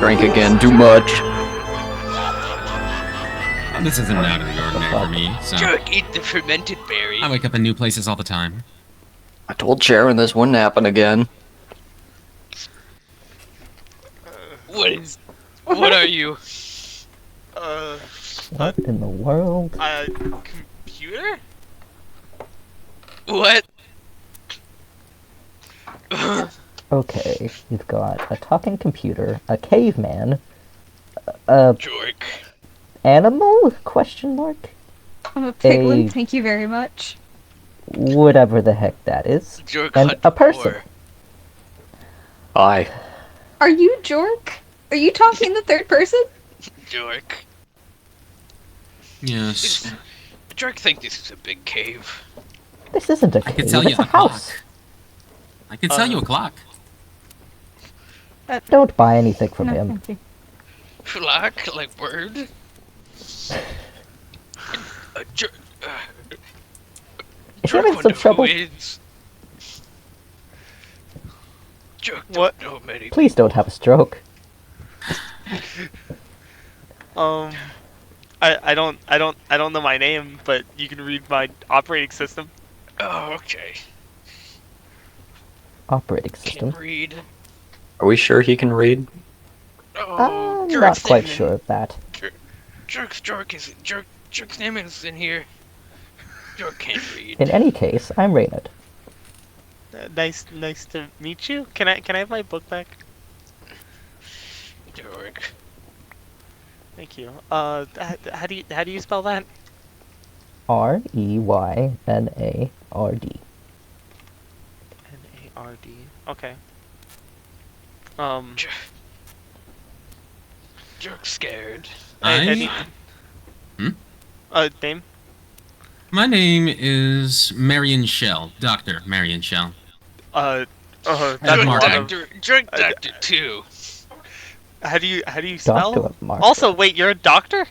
Drink again, too much. This isn't out of the ordinary for me, so... Jork, eat the fermented berry. I wake up in new places all the time. I told Sharon this wouldn't happen again. What are you? What in the world? Computer? What? Okay, you've got a talking computer, a caveman, a Jork. animal? Question mark? I'm a piglin, thank you very much. Whatever the heck that is. Jork And a person. Hi. Are you Jork? Are you talking in the third person? Jork. Yes. Jork think this is a big cave. This isn't a I cave, could sell you it's a a clock. house. I could sell you a clock. Don't buy anything from No, him. thank you. Flock, like bird? Jork. Is he Jork having some wonder trouble? who is. Jork What? don't know many. Please don't have a stroke. I don't know my name, but you can read my operating system. Oh, okay. Operating Can system. read. Are we sure he can read? Oh, I'm Jork's not quite name- sure of that. Jork's name is in here. Jork can't read. In any case, I'm Reynard. Nice to meet you. Can I have my book back? Jork. Thank you. How do you spell that? Reynard. Nard. Okay. Jork's scared. Name? My name is Marian Shell. Dr. Marian Shell. That's Mark. a lot of- Jork Doctor too. How do you spell? Doctor of Mark. Also, wait, you're a doctor?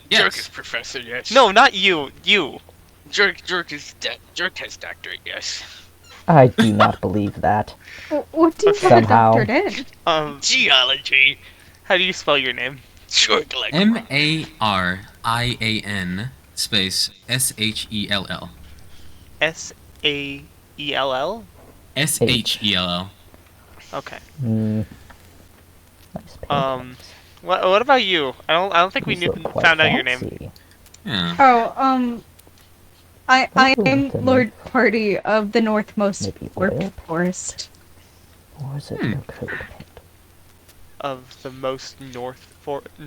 Jork is Yes. professor, yes. No, not you. You. Jork has doctorate, yes. I do not believe that. What do you have a Somehow. doctorate in? Geology. How do you spell your name? Jork like Marian space Shell. Saell? Shell. Okay. Nice paintings. What about you? I don't think we These look quite found out your name. fancy. Yeah. Oh, I Ooh, am the Lord Party of the Northmost Maybe Warp oil? Forest. Or is it no code paint? Of the most warp. Of the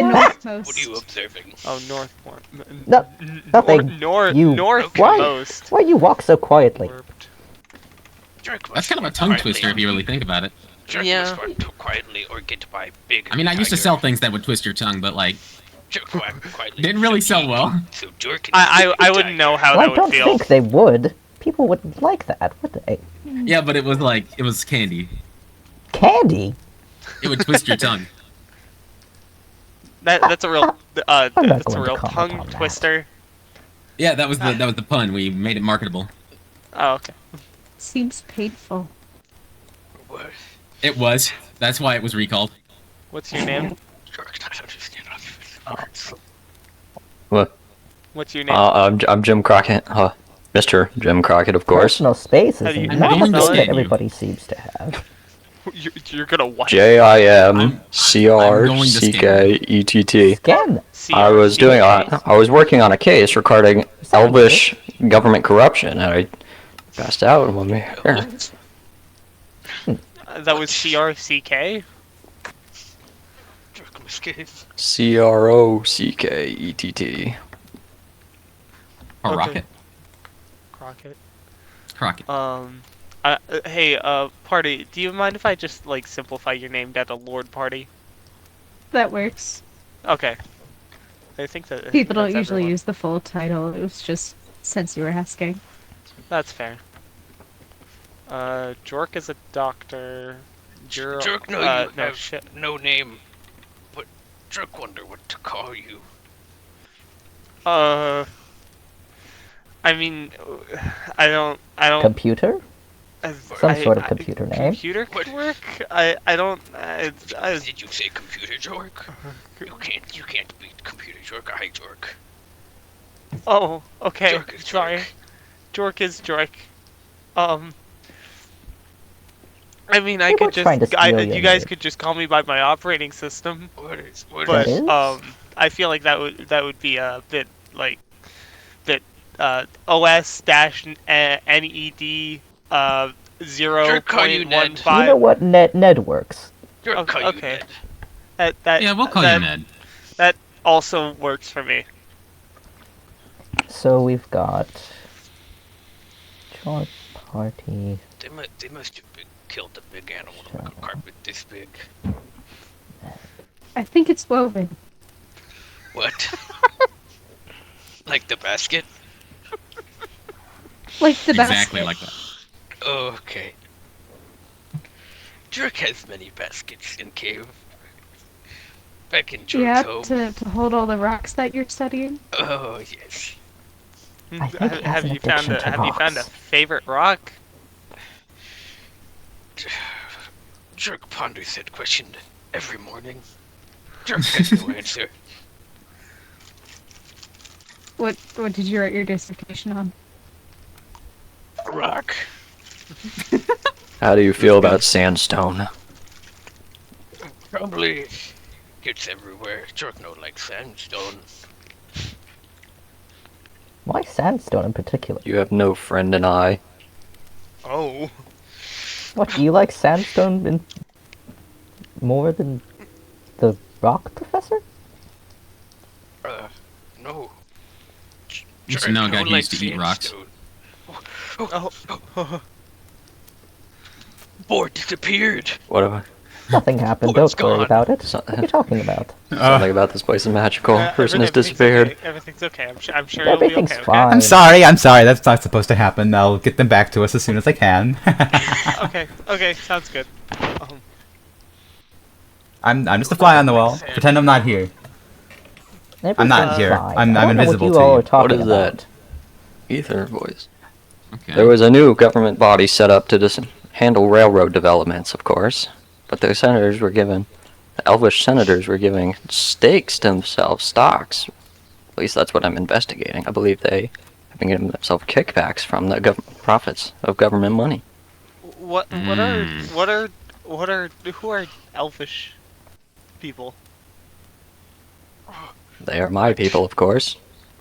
Northmost. What are you observing? Oh, north warp. No, nothing. You- Northmost. Why you walk so quietly? Warped. Jork That's kind of a tongue twister if you really think about it. Jork Yeah. must walk quietly or get by big. I mean, I used to tiger. sell things that would twist your tongue, but like, Jork walk quietly. didn't really so sell he- well. So Jork can I eat the wouldn't know tiger. how Well, I that would don't feel. think they would. People wouldn't like that, would they? Yeah, but it was like, it was candy. Candy? It would twist your tongue. That's a real not that's a going to real comment tongue on that. twister. Yeah, that was the pun. We made it marketable. Oh, okay. Seems painful. What? It was. That's why it was recalled. What's your name? Jork not understand. What? What's your name? I'm Jim Crockett. Mr. Jim Crockett, of course. Personal space How is do you- not how do you a thing spell that it? everybody seems to have. You're gonna what? JIMCRCKETT. Again, I was working on a case regarding elvish government corruption, and I passed out when we were here. That was CRCK? Jork was scared. CROCKETT. Or Okay. Rocket. Crockett. Crockett. Hey, Party, do you mind if I just, like, simplify your name down to Lord Party? That works. Okay. I think that People don't that's usually everyone. use the full title. It was just since you were asking. That's fair. Jork is a doctor. Jork, no, you no have shit. no name. But Jork wonder what to call you. I mean, I don't. computer? Some sort of computer name. Computer could work. I don't. Did you say computer Jork? You can't beat computer Jork. I Jork. Oh, okay. Jork is Sorry. Jork. Jork is Jork. I mean, I They could were trying to just. steal You your guys name. could just call me by my operating system. What is? But That is? I feel like that would be a bit like OS dash NED 0.15. You know what Ned works. Jork, call you Okay. Ned. Yeah, we'll call you Ned. That also works for me. So we've got Jork Party. They must have killed the big animal to make a carpet this big. I think it's woven. What? Like the basket? Like the Exactly basket. like that. Oh, okay. Jork has many baskets in cave. Back in Jork's Yeah, home. to hold all the rocks that you're studying. Oh, yes. I think he has Have an you found addiction to Have you found a rocks. favorite rock? Jork ponders that question every morning. Jork has no answer. What did you write your dissertation on? Rock. How do you feel about sandstone? Probably gets everywhere. Jork no like sandstone. Why sandstone in particular? You have no friend and I. Oh. What, do you like sandstone more than the rock professor? No. Used to know a guy who used to eat rocks. Oh. Board disappeared. What have I? Nothing happened, Board's don't worry gone. about it. So- What are you talking about? Something about this place is magical. Person has disappeared. Okay. Everything's okay. I'm sure it'll be Everything's okay. fine. I'm sorry, that's not supposed to happen. They'll get them back to us as soon as I can. Okay, sounds good. I'm just a fly on the wall. Pretend I'm not here. I'm not Everything's here. fine. I'm I don't know invisible what to you all you. are talking What is about. that? Ether voice. Okay. There was a new government body set up to handle railroad developments, of course. But the elvish senators were giving stakes to themselves, stocks. At least that's what I'm investigating. I believe they have been giving themselves kickbacks from the profits of government money. Who are elfish people? They are my people, of course.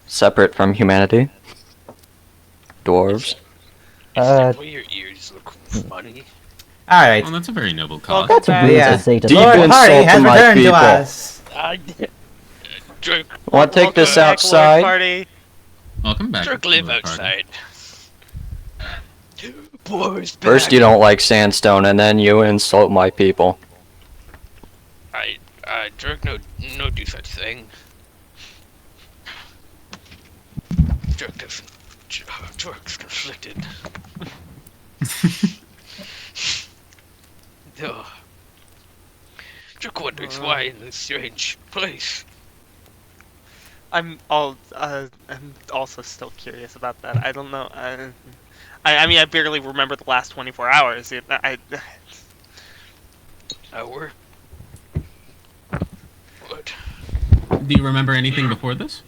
Separate from humanity. Dwarves. Uh, Why your ears look funny? Alright. Well, that's a very noble cause. That's back. rude Yeah. to say to Deep Lord in- someone. Party has insult to my returned to people. us. Jork, Want to take this Welcome back, Lord outside? Party. Welcome back. Jork live Lord Party. outside. Boys back. First you don't like sandstone, and then you insult my people. Jork no do such thing. Jork doesn't. Jork's conflicted. Ugh. Jork wonders why in this strange place. I'm also still curious about that. I don't know. I mean, I barely remember the last 24 hours. Hour? What? Do you remember anything before this?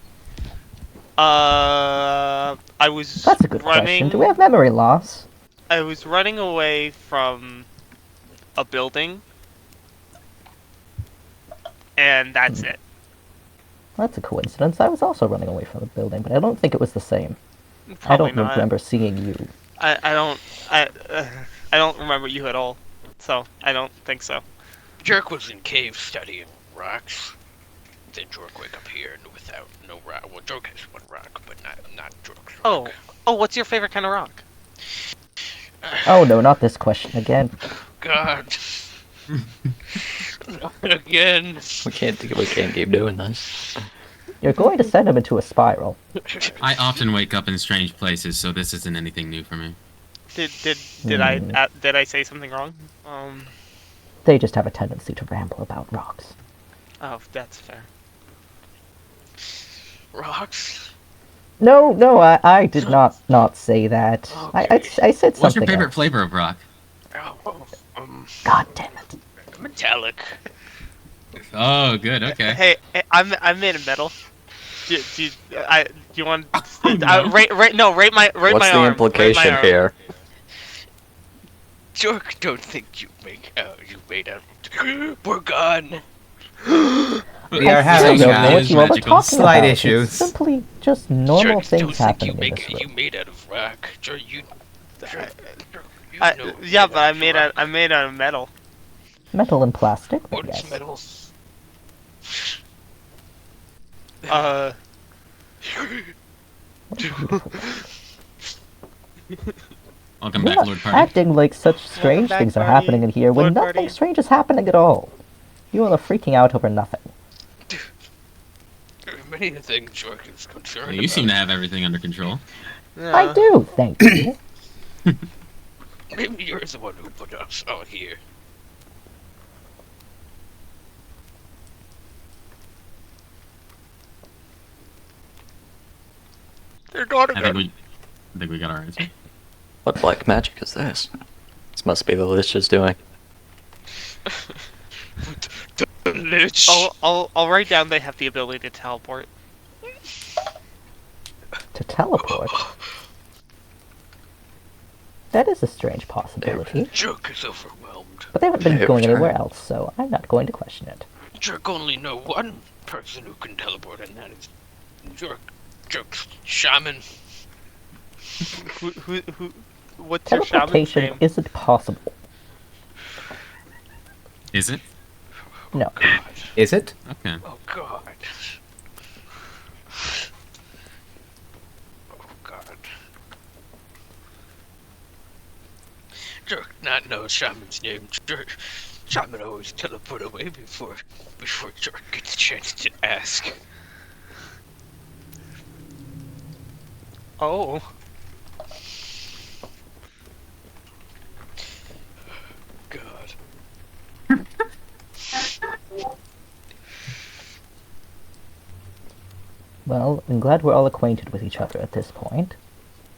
I was That's a good running. question. Do we have memory loss? I was running away from a building, and that's it. That's a coincidence. I was also running away from a building, but I don't think it was the same. I Probably don't not. remember seeing you. I don't remember you at all, so I don't think so. Jork was in cave studying rocks. Then Jork wake up here and without no rock. Well, Jork has one rock, but not Jork's rock. Oh, what's your favorite kind of rock? Oh no, not this question again. God. Not again. We can't keep doing this. You're going to send him into a spiral. I often wake up in strange places, so this isn't anything new for me. Did I say something wrong? They just have a tendency to ramble about rocks. Oh, that's fair. Rocks? No, I did not say that. I said something What's your favorite else. flavor of rock? God damn it. Metallic. Oh, good. Okay. Hey, I'm made of metal. Do you want? No. Rate my What's my the arm. implication rate my arm. here? Jork, don't think you made out. We're gone. We are I having still don't know what you all are magical. talking Slight about. issues. It's simply just normal Jork, things don't think happening in this you room. made out of rock. Jork, you know Yeah, but I'm rock. made out of metal. Metal and plastic, but What is yes. metal? Welcome You're back, not Lord Party. acting like such strange back, things are Party. happening in here when Lord nothing Party. strange is happening at all. You all are freaking out over nothing. There are many things Jork is concerned You about. seem to have everything under control. I do, thank you. Maybe you're the one who put us out here. They're gone I think we got our answer. What black magic is this? This must be the Lich's doing. Lich. I'll write down they have the ability to teleport. To teleport? That is a strange possibility. Jork is overwhelmed. But they haven't been Hey, going return. anywhere else, so I'm not going to question it. Jork only know one person who can teleport, and that is Jork. Jork's shaman. Who what's your shaman's Teleportation name? isn't possible. Is it? No. God. Is it? Okay. Oh God. Oh God. Jork not know shaman's name. Shaman always teleport away before Jork gets a chance to ask. Oh. God. Well, I'm glad we're all acquainted with each other at this point.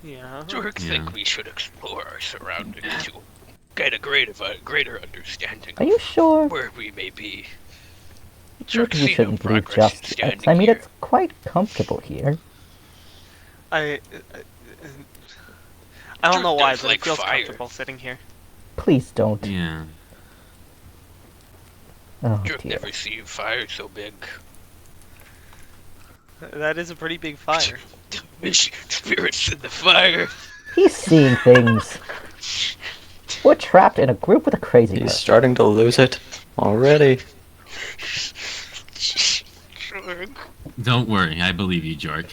Yeah. Jork Yeah. think we should explore our surroundings to get a greater understanding Are you of sure? where we may be. Maybe Jork, we see no shouldn't leave progress just in yet. standing I mean, here. it's quite comfortable here. I don't know why, There's but like it feels fire. comfortable sitting here. Please don't. Yeah. Oh Jork dear. never seen fire so big. That is a pretty big fire. Spirits in the fire. He's seeing things. We're trapped in a group with a crazy He's person. starting to lose it already. Jork. Don't worry, I believe you, Jork.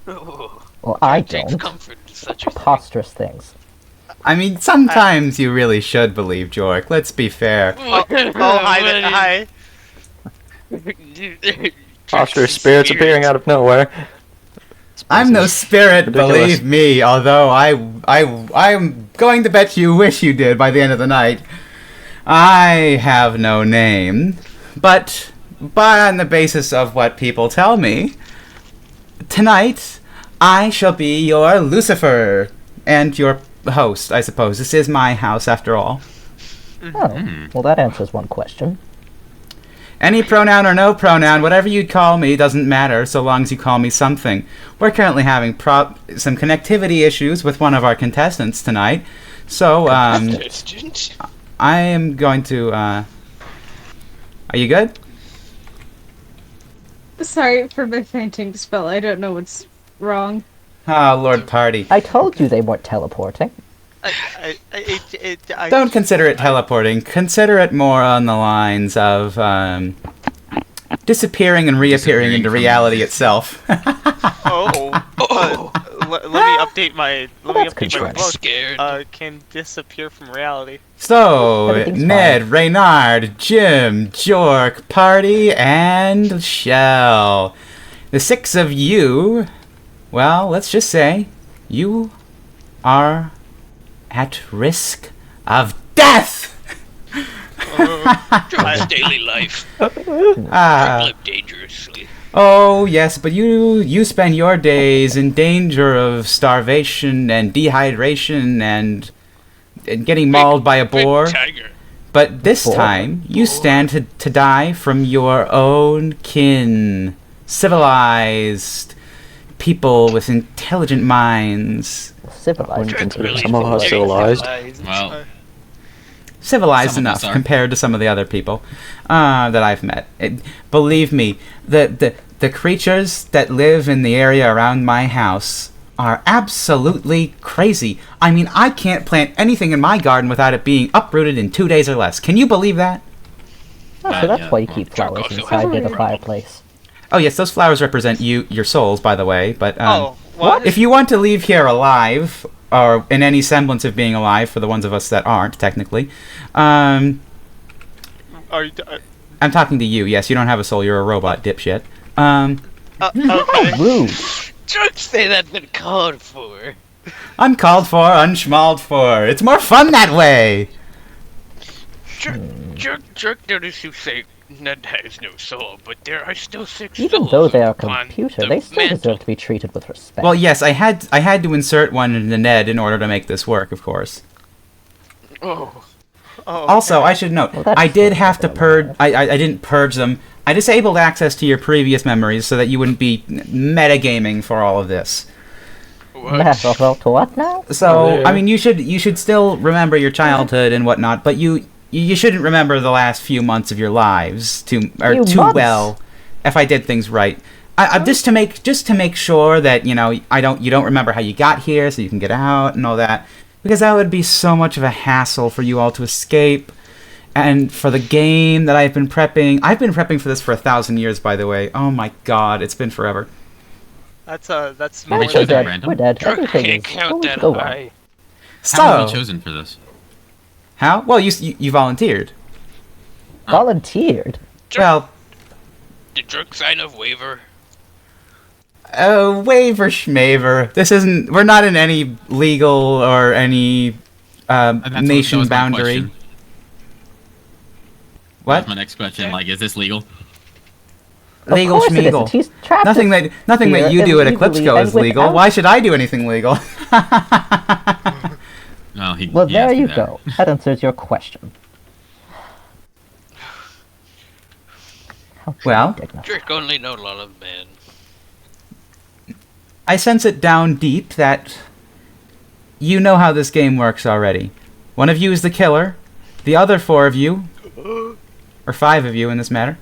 Oh, Well, I takes don't. comfort in such a thing. Preposterous things. I mean, sometimes you really should believe Jork. Let's be fair. Oh, hi. Monstrous spirits appearing out of nowhere. This I'm place no is spirit, ridiculous. believe me. Although I'm going to bet you wish you did by the end of the night. I have no name, but on the basis of what people tell me, tonight I shall be your Lucifer and your host. I suppose this is my house after all. Oh, well that answers one question. Any pronoun or no pronoun, whatever you call me, doesn't matter so long as you call me something. We're currently having some connectivity issues with one of our contestants tonight, so Contestant? I am going to. Are you good? Sorry for my fainting spell. I don't know what's wrong. Ah, Lord Party. I told you they weren't teleporting. Don't consider it teleporting. Consider it more on the lines of disappearing and reappearing Disappearing into from- reality itself. Let me update my that's quote. Jork's scared. Can disappear from reality. So, Everything's Ned, Reynard, Jim, Jork, Party, and Shell. The six of you, well, let's just say, you are at risk of death! Jork's daily life. Ah, Jork lived dangerously. Oh, yes, but you spend your days in danger of starvation and dehydration and getting mauled by a boar. Big tiger. But this Boar. time, you stand to die from your own kin. Civilized people with intelligent minds. Civilized. That's into really Some of us civilized. Well, Civilized Some of us enough are. compared to some of the other people that I've met. Believe me, the creatures that live in the area around my house are absolutely crazy. I mean, I can't plant anything in my garden without it being uprooted in 2 days or less. Can you believe that? Oh, so that's yeah. why you keep Jork flowers also inside has near a the fireplace. Oh yes, those flowers represent your souls, by the way. But Oh, what? if you want to leave here alive, or in any semblance of being alive, for the ones of us that aren't technically, Are you, I'm talking to you. Yes, you don't have a soul. You're a robot, dipshit. okay. Rude. Jokes say that's been called for. Uncalled for, unschmalled for. It's more fun that way. Jerk noticed you say Ned has no soul, but there are still 6 Even souls though they are upon computer, the they still mantle. deserve to be treated with respect. Well, yes, I had to insert one into Ned in order to make this work, of course. Oh, Oh, Also, I should note, Well, that's I did still have to better purge. than I didn't purge them. I disabled access to your previous memories so that you wouldn't be metagaming for all of this. what? Well, to what now? So, I mean, you should still remember your childhood and whatnot, but you shouldn't remember the last few months of your lives too Months? well. If I did things right, I just to make sure that you don't remember how you got here, so you can get out and all that, because that would be so much of a hassle for you all to escape. And for the game that I've been prepping for this for 1,000 years, by the way. Oh my god, it's been forever. That's Were we more chosen We're than at dead. random? We're dead. Jerk Everything can't is count going that to go well. high. how were we So, chosen for this? how? Well, you volunteered. Volunteered. Well, Did Jerk sign a waiver? waiver schmaver. This isn't. We're not in any legal or any That was nation my boundary. question. What? That's my next question. Like, is this legal? Legal Of course it isn't. schmeagle. He's trapped Nothing us that here you do at illegally Eclipsco and is legal. without- Why should I do anything legal? No, he. Well, he there asked me you that. go. That answers your question. How Well, indignant. Jerk only know a lot of men. I sense it down deep that you know how this game works already. One of you is the killer. The other 4 of you, or 5 of you in this matter,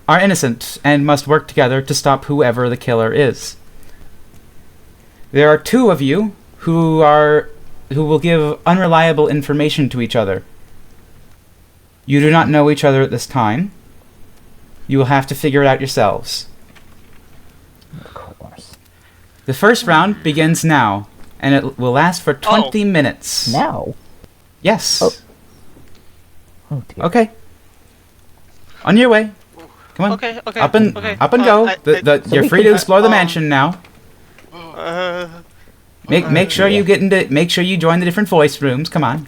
are innocent and must work together to stop whoever the killer is. There are 2 of you who will give unreliable information to each other. You do not know each other at this time. You will have to figure it out yourselves. Of course. The first round begins now, and it will last for 20 minutes. Now. Yes. Oh. Oh dear. Okay. On your way. Come on. Okay, okay. Up and okay. go. So You're we free can- to explore the mansion now. Make sure you get into. Make sure you join the different voice rooms. Come on.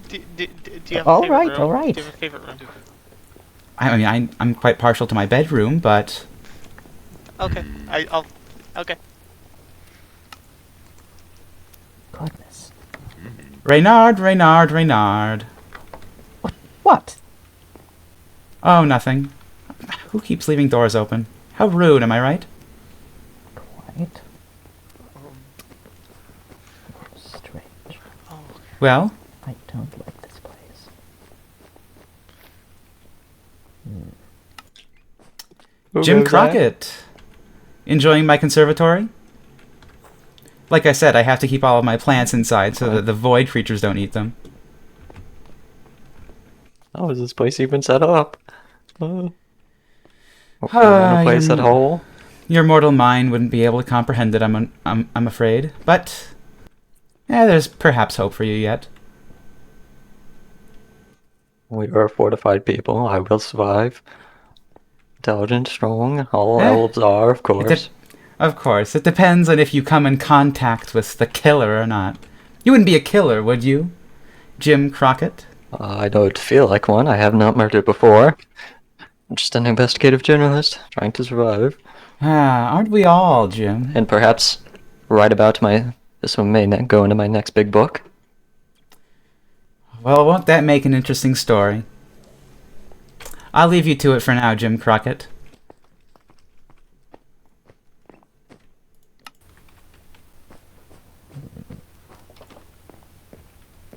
Do you have All a favorite right, room? all right. Do you have a favorite room? I mean, I'm quite partial to my bedroom, but Okay, I'll. Okay. Goodness. Reynard. What? Oh, nothing. Who keeps leaving doors open? How rude, am I right? Quiet. Strange. Well, I don't like this place. Jim Crockett. Enjoying my conservatory? Like I said, I have to keep all of my plants inside so that the void creatures don't eat them. How is this place even set up? A Ah, place you- at whole? Your mortal mind wouldn't be able to comprehend it, I'm afraid. But, there's perhaps hope for you yet. We are fortified people. I will survive. Intelligent, strong. All Eh? elves are, of course. Of course, it depends on if you come in contact with the killer or not. You wouldn't be a killer, would you, Jim Crockett? I don't feel like one. I have not murdered before. Just an investigative journalist trying to survive. Aren't we all, Jim? And perhaps write about this one may go into my next big book. Well, won't that make an interesting story? I'll leave you to it for now, Jim Crockett.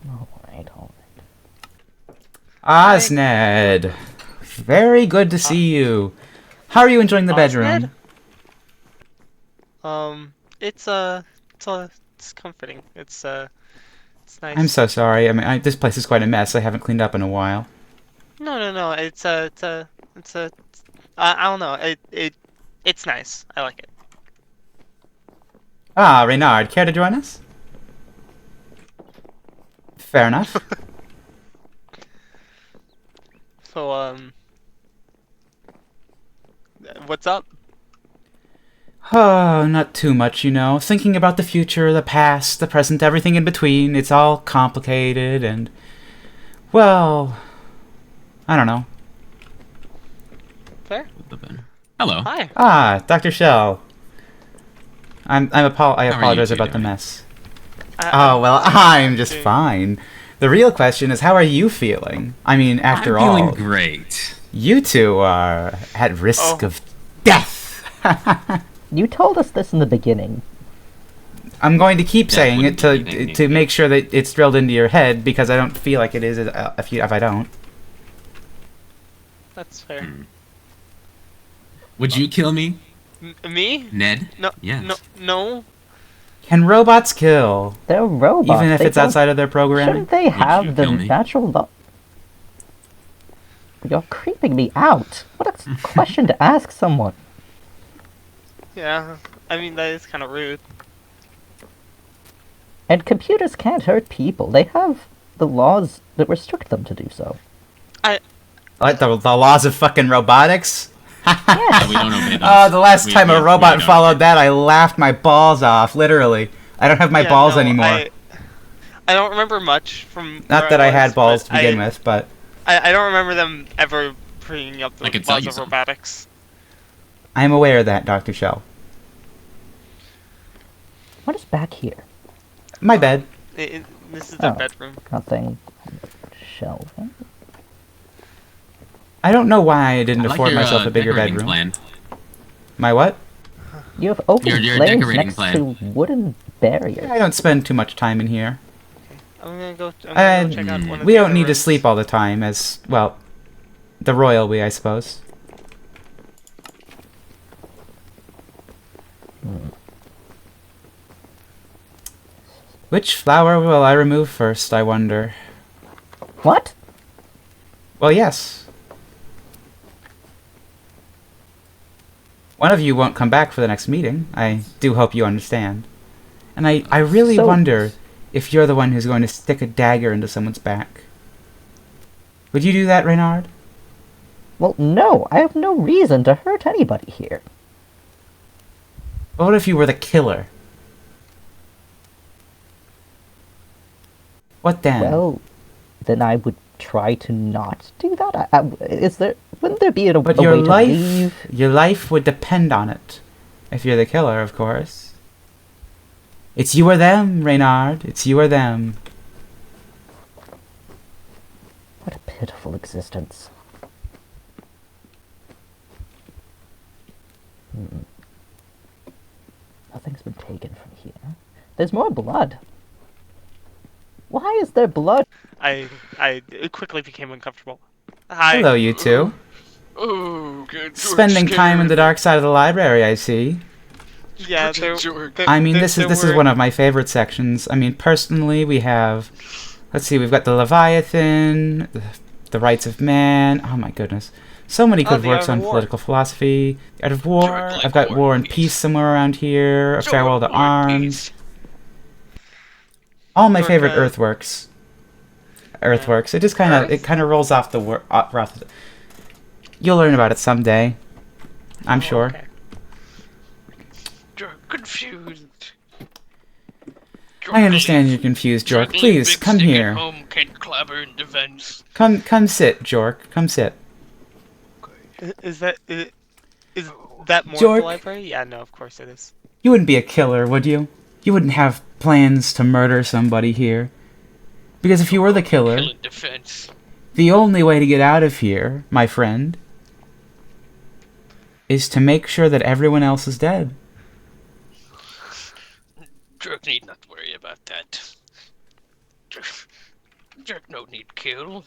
Alright. Osned! Very good to see you. How are you enjoying the bedroom? It's comforting. It's nice. I'm so sorry. I mean, this place is quite a mess. I haven't cleaned up in a while. No. I don't know. It's nice. I like it. Ah, Reynard, care to join us? Fair enough. So, what's up? Oh, not too much, you know. Thinking about the future, the past, the present, everything in between. It's all complicated and... well... I don't know. Fair. Hello. Hi. Ah, Dr. Shell. I How are you apologize two about the doing? mess. Oh, well, I'm just fine. The real question is, how are you feeling? I mean, after I'm all, feeling great. you two are at risk of death. You told us this in the beginning. I'm going to keep saying it Definitely. to make sure that it's drilled into your head, because I don't feel like it is if I don't. That's fair. Would you kill me, Me? Ned? No. Yes. No. Can robots kill? They're robots. Even if They it's don't- outside of their programming? Shouldn't they you have the kill me? natural law? You're creeping me out. What a question to ask someone. Yeah. I mean, that is kind of rude. And computers can't hurt people. They have the laws that restrict them to do so. Like the laws of fucking robotics? Yeah, we don't obey those. Oh, the last time we a robot don't. followed that, I laughed my balls off, literally. I don't have my Yeah, balls no, anymore. I don't remember much from. Not where that I was, had balls but to begin with, but I don't remember them ever bringing up the I could tell laws you of some. robotics. I am aware of that, Dr. Shell. What is back here? My bed. This is their Oh. bedroom. Nothing. Shelving. I don't know why I didn't I like afford your, myself a bigger decorating bedroom. Plan. My what? You have open Your flames decorating next plan. to wooden barriers. I don't spend too much time in here. I'm gonna go check out one of We the don't other need to rooms. sleep all the time, as, well, the royal we, I suppose. Which flower will I remove first, I wonder? What? Well, yes. One of you won't come back for the next meeting. I do hope you understand. And I really So- wonder if you're the one who's going to stick a dagger into someone's back. Would you do that, Reynard? Well, no. I have no reason to hurt anybody here. What if you were the killer? What then? Well, then I would try to not do that. Wouldn't there be a But way your to leave? life would depend on it. If you're the killer, of course. It's you or them, Reynard. It's you or them. What a pitiful existence. Nothing's been taken from here. There's more blood. Why is there blood? I quickly became uncomfortable. Hi. Hello, you two. Oh, good. Spending time in the dark side of the library, I see. Yeah, I mean, this is one of my favorite sections. I mean, personally, we have... Let's see, we've got the Leviathan, the Rights of Man. Oh my goodness. So many good The works Art of on War. political philosophy. The Art of War. Jork, I've got like War and Peace. Peace somewhere around here. A Farewell to War and Arms. Peace. All my Jork, favorite earthworks. Earthworks. It just kind of rolls off the You'll learn about it someday. I'm sure. Okay. You're confused. I understand you're confused, Jork. Juggling Please, big come stick at here. home can't clobber in defense. Come sit, Jork. Come sit. Is that more Jork? the library? Yeah, no, of course it is. You wouldn't be a killer, would you? You wouldn't have plans to murder somebody here. Because if you were the killer, Kill in defense. the only way to get out of here, my friend, is to make sure that everyone else is dead. Jerk need not worry about that. Jerk no need kill.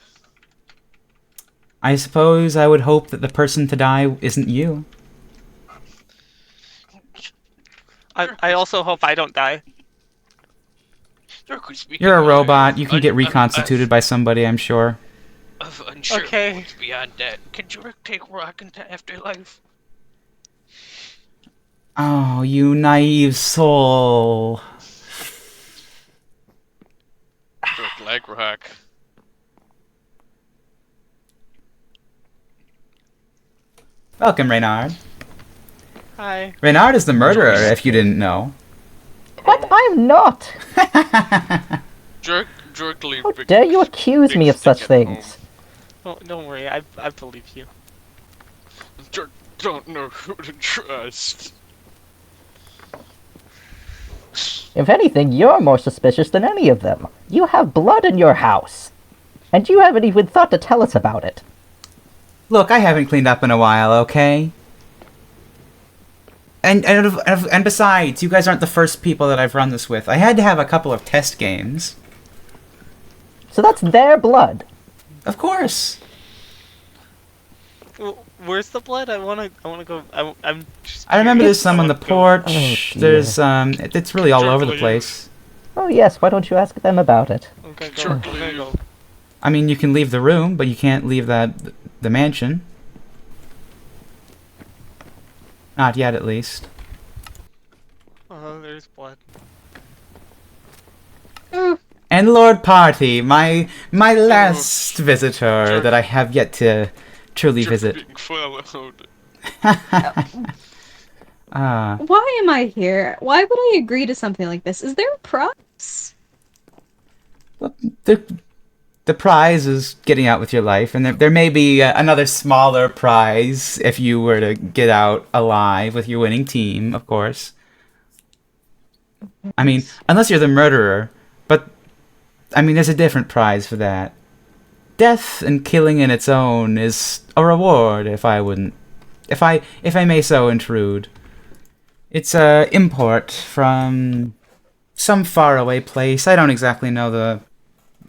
I suppose I would hope that the person to die isn't you. I also hope I don't die. Jerk was speaking You're a of- robot. You can get of- reconstituted by somebody, I'm sure. Of unsure Okay. points beyond that. Can Jerk take Rock into afterlife? Oh, you naive soul. Jerk like Rock. Welcome, Reynard. Hi. Reynard is the murderer, if you didn't know. What? I'm not! Jerk leave How big- dare you accuse big me of stick such at things? Don't worry, I believe you. home. Jerk don't know who to trust. If anything, you're more suspicious than any of them. You have blood in your house. And you haven't even thought to tell us about it. Look, I haven't cleaned up in a while, okay? And besides, you guys aren't the first people that I've run this with. I had to have a couple of test games. So that's their blood. Of course. Where's the blood? I wanna go. I'm just. I remember there's curious. some on the I wanna porch. Oh, dear. There's it's really all over the Jerk, place. Oh yes, why don't you ask them about it? go- I'm gonna go. Sure, I'm gonna go. I mean, you can leave the room, but you can't leave the mansion. Not yet, at least. Oh, there's blood. Ooh, And Lord Party, my last visitor Jerk. that I have yet to truly Jerk visit. being followed. Ah. why am I here? Why would I agree to something like this? Is there a prize? The prize is getting out with your life, and there may be another smaller prize if you were to get out alive with your winning team, of course. I mean, unless you're the murderer, but I mean, there's a different prize for that. Death and killing in its own is a reward, if I may so intrude. It's a import from some faraway place. I don't exactly know the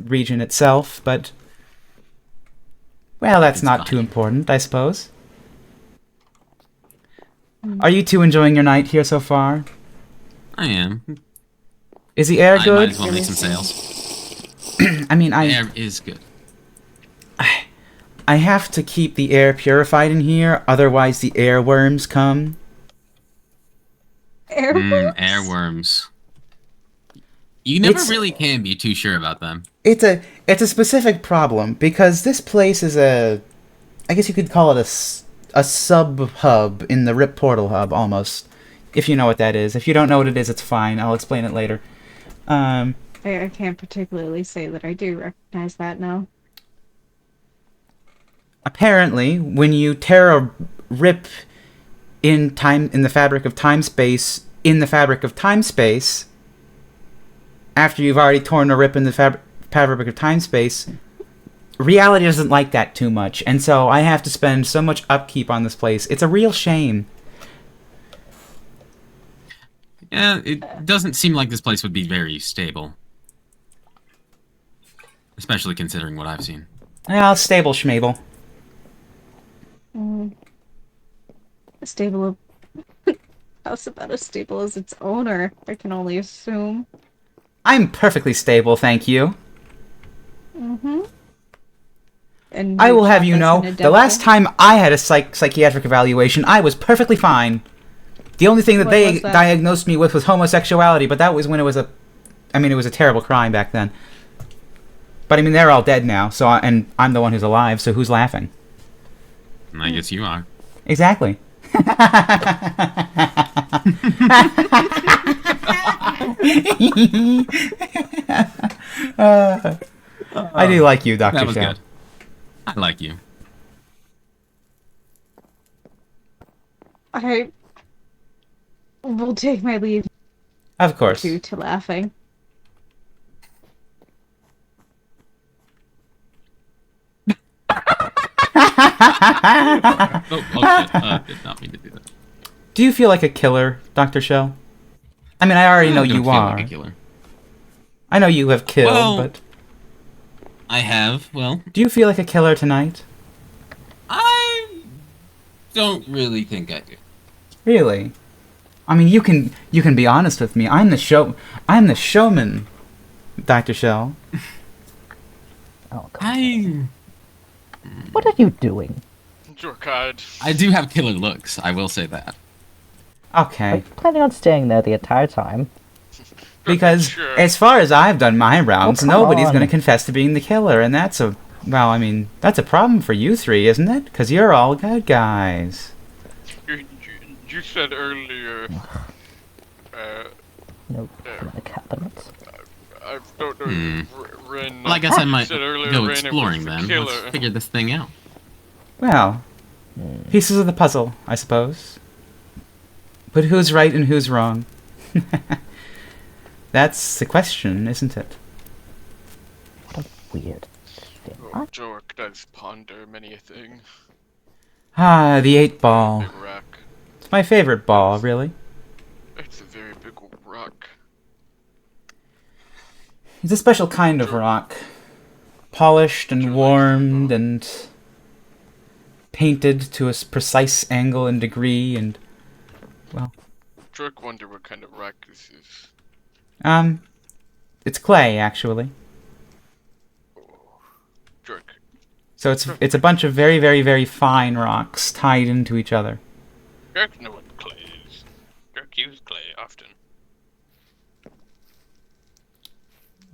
region itself, but well, that's It's not fine. too important, I suppose. Are you two enjoying your night here so far? I am. Is the air I might good? as well make some sales. I mean, The air is good. I have to keep the air purified in here, otherwise the airworms come. Airworms? Airworms. You never It's- really can be too sure about them. It's a specific problem because this place is I guess you could call it a sub hub in the RIP portal hub almost, if you know what that is. If you don't know what it is, it's fine. I'll explain it later. I can't particularly say that I do recognize that now. Apparently, when you tear a rip in the fabric of time-space, after you've already torn a rip in the fabric of time-space, reality doesn't like that too much, and so I have to spend so much upkeep on this place. It's a real shame. Yeah, it doesn't seem like this place would be very stable. Especially considering what I've seen. Well, stable schmable. A stable of... House about as stable as its owner, I can only assume. I'm perfectly stable, thank you. Mm-hmm. And I will have trapped you us know, in a the last devil? time I had a psychiatric evaluation, I was perfectly fine. The only thing that What they was that? diagnosed me with was homosexuality, but that was when it was a terrible crime back then. But I mean, they're all dead now, and I'm the one who's alive, so who's laughing? And I guess you are. Exactly. I do like you, Dr. That was Shell. good. I like you. I will take my leave Of course. due to laughing. Oh, shit. Did not mean to do that. Do you feel like a killer, Dr. Shell? I mean, I already know I don't you feel are. like a killer. I know you have killed, Well- but I have, well, do you feel like a killer tonight? I don't really think I do. Really? I mean, you can be honest with me. I'm the showman, Dr. Shell. Oh, God. What are you doing? Jork, I do have killer looks, I will say that. Are Okay. you planning on staying there the entire time? Because Sure. as far as I've done my rounds, come nobody's on. going to confess to being the killer, and that's a that's a problem for you three, isn't it? Because you're all good guys. you said earlier. No, in the cabinet. I don't know. Ren. Well, I guess I might said earlier go Ren was exploring the then. killer. Let's figure this thing out. Well, pieces of the puzzle, I suppose. But who's right and who's wrong? That's the question, isn't it? What a weird thing. Oh, Jork does ponder many a thing. Ah, the 8-ball. Big rock. It's my favorite ball, really. It's a very big rock. It's a special kind of rock. Polished and warmed and painted to a precise angle and degree and, well, Jork wonder what kind of rock this is. it's clay, actually. Jork. So it's a bunch of very, very, very fine rocks tied into each other. Jork know what clay is. Jork use clay often.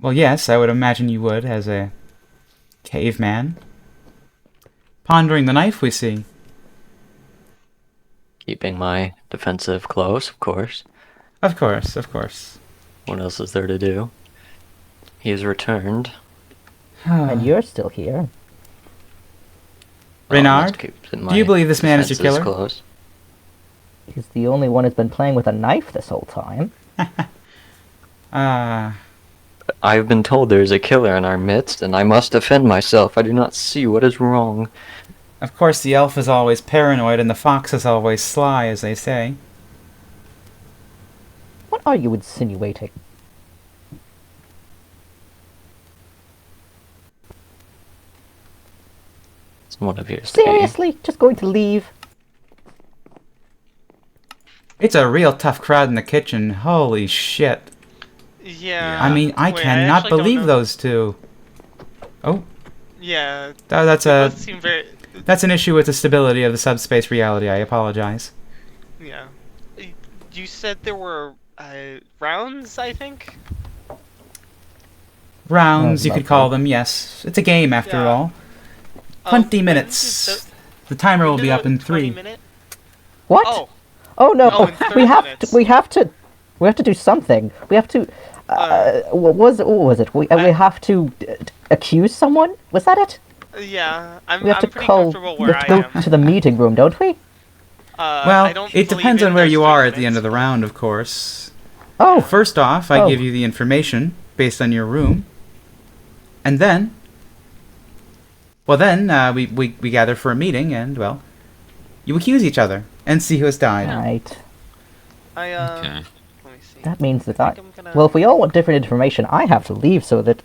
Well, yes, I would imagine you would, as a caveman. Pondering the knife we see. Keeping my defensive close, of course. Of course, of course. What else is there to do? He has returned. And you're still here. Well, I must Reynard, keep in do my you believe this man is your defenses killer? Close. He's the only one who's been playing with a knife this whole time. I've been told there is a killer in our midst, and I must defend myself. I do not see what is wrong. Of course, the elf is always paranoid and the fox is always sly, as they say. What are you insinuating? Someone appears to be. Seriously? Just going to leave? It's a real tough crowd in the kitchen. Holy shit. Yeah. I mean, I wait, cannot actually don't believe know. those two. Oh, Yeah. that's Both seem very. an issue with the stability of the subspace reality. I apologize. Yeah. You said there were rounds, I think? Rounds, Oh, you could lovely. call them, yes. It's a game, after Yeah. all. 20 when minutes. did The timer will when be did up the in 20 3. minute? What? Oh, no! Oh, in 30 we have minutes. to. We have to do something. We have to. What was it? We have to accuse someone. Was that it? yeah. I'm We have to pretty call. comfortable We where have to I go am. to the meeting room, don't we? I Well, don't it believe depends in on where those you 30 are at the end of the minutes. round, of course. Oh, First off, I Oh. give you the information based on your room. And then... Well, then, we gather for a meeting, and, well, you accuse each other and see who has died. right. Okay. Let me see. That means that I I. think I'm gonna- Well, if we all want different information, I have to leave so that.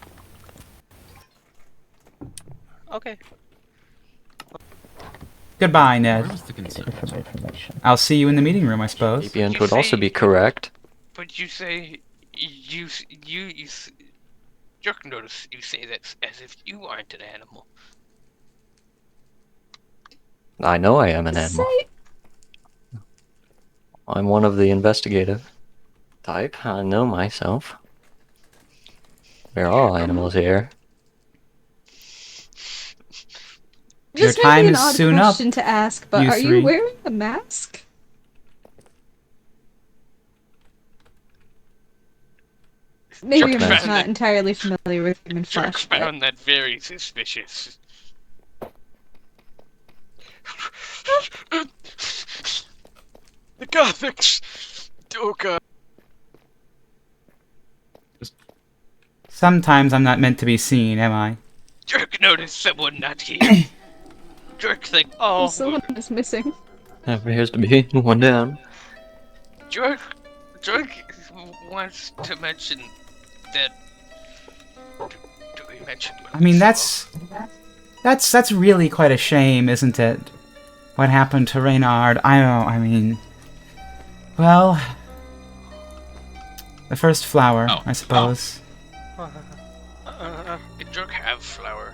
Okay. Goodbye, Where Ned. was the concern? Different information. I'll see you in the meeting room, I suppose. Deviant You would also say- be correct. But you say Jork notice you say that as if you aren't an animal. I know I am an animal. I'm one of the investigative type. I know myself. We're all animals here. Your Just time maybe an is odd soon up, question to ask, but you are three. you wearing a mask? Maybe I'm Jork just found not that- entirely familiar with human Jork flesh. But... found that very suspicious. God! Oh God! Sometimes I'm not meant to be seen, am I? Jork noticed someone not here. Jork think, Oh, Someone is missing. There appears to be one down. Jork wants to mention that. Do we mention? I mean, that's really quite a shame, isn't it? What happened to Reynard? Well, the first flower, Oh. I suppose. Did Jork have flour?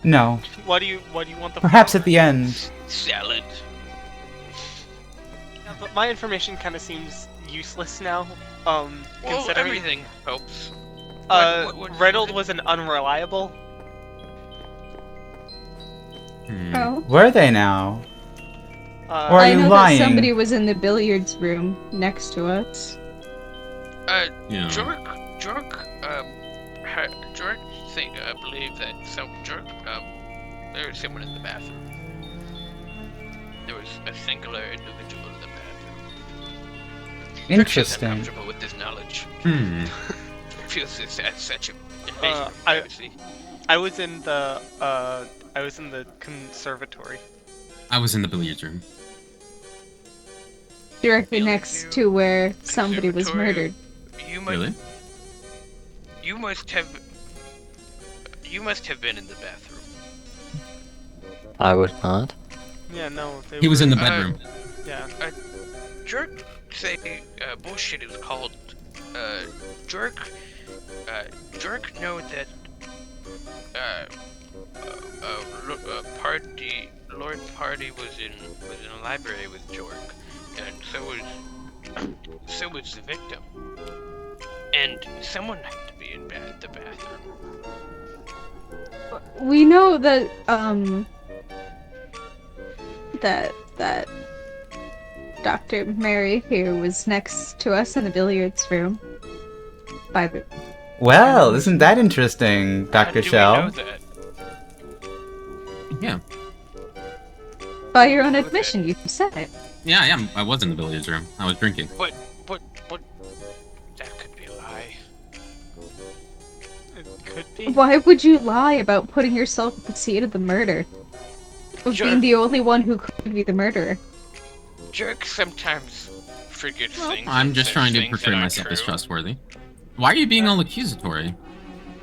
No, why do you want the? perhaps flower? at the end. Salad. Yeah, but my information kind of seems useless now. Well, Considering everything helps. what Reynolds was an unreliable. Hmm. Oh. Were they now? Or are I you know lying? that somebody was in the billiards room next to us. Yeah. Jork, I believe that there was someone in the bathroom. There was a singular individual in the bathroom. Jork feels Interesting. uncomfortable with this knowledge. Hmm. Feels this as such an invasion of I- privacy. I was in the conservatory. I was in the billiards room. Directly Really? next to where somebody was Conservatory. murdered. You must, Really? you must have been in the bathroom. I would not. Yeah, no. He was in the Uh, bedroom. Yeah. Jork say bullshit is called Jork know that Lord Party was in a library with Jork, and so was the victim, and someone had to be in the bathroom. We know that that Dr. Mary here was next to us in the billiards room. By the Well, isn't that interesting, How Dr. do Shell? we know that? Yeah. by your own admission, you said it. Yeah, I was in the billiards room. I was drinking. But that could be a lie. It could be. Why would you lie about putting yourself at the scene of the murder? Of Sure. being the only one who could be the murderer. Jork sometimes forgets things. I'm and just says trying to things portray that aren't myself as true. trustworthy. Why are you being all accusatory?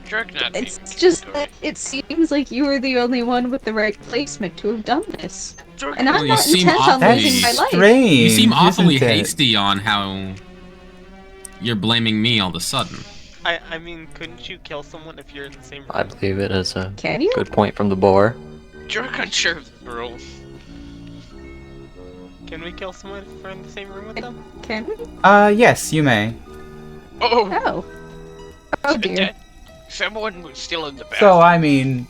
Jork not being It's just accusatory. that it seems like you were the only one with the right placement to have done this. Jork And I'm Well, you not seem intent on awfully- losing my life. Strange. You seem awfully isn't it? hasty on how you're blaming me all of a sudden. I mean, couldn't you kill someone if you're in the same room? I believe it is a Can you? good point from the boar. Jork unsure of the rules. Can we kill someone if we're in the same room with them? Can we? Yes, you may. Oh, Oh. Oh dear. that- someone was still in the bathroom. So, I mean,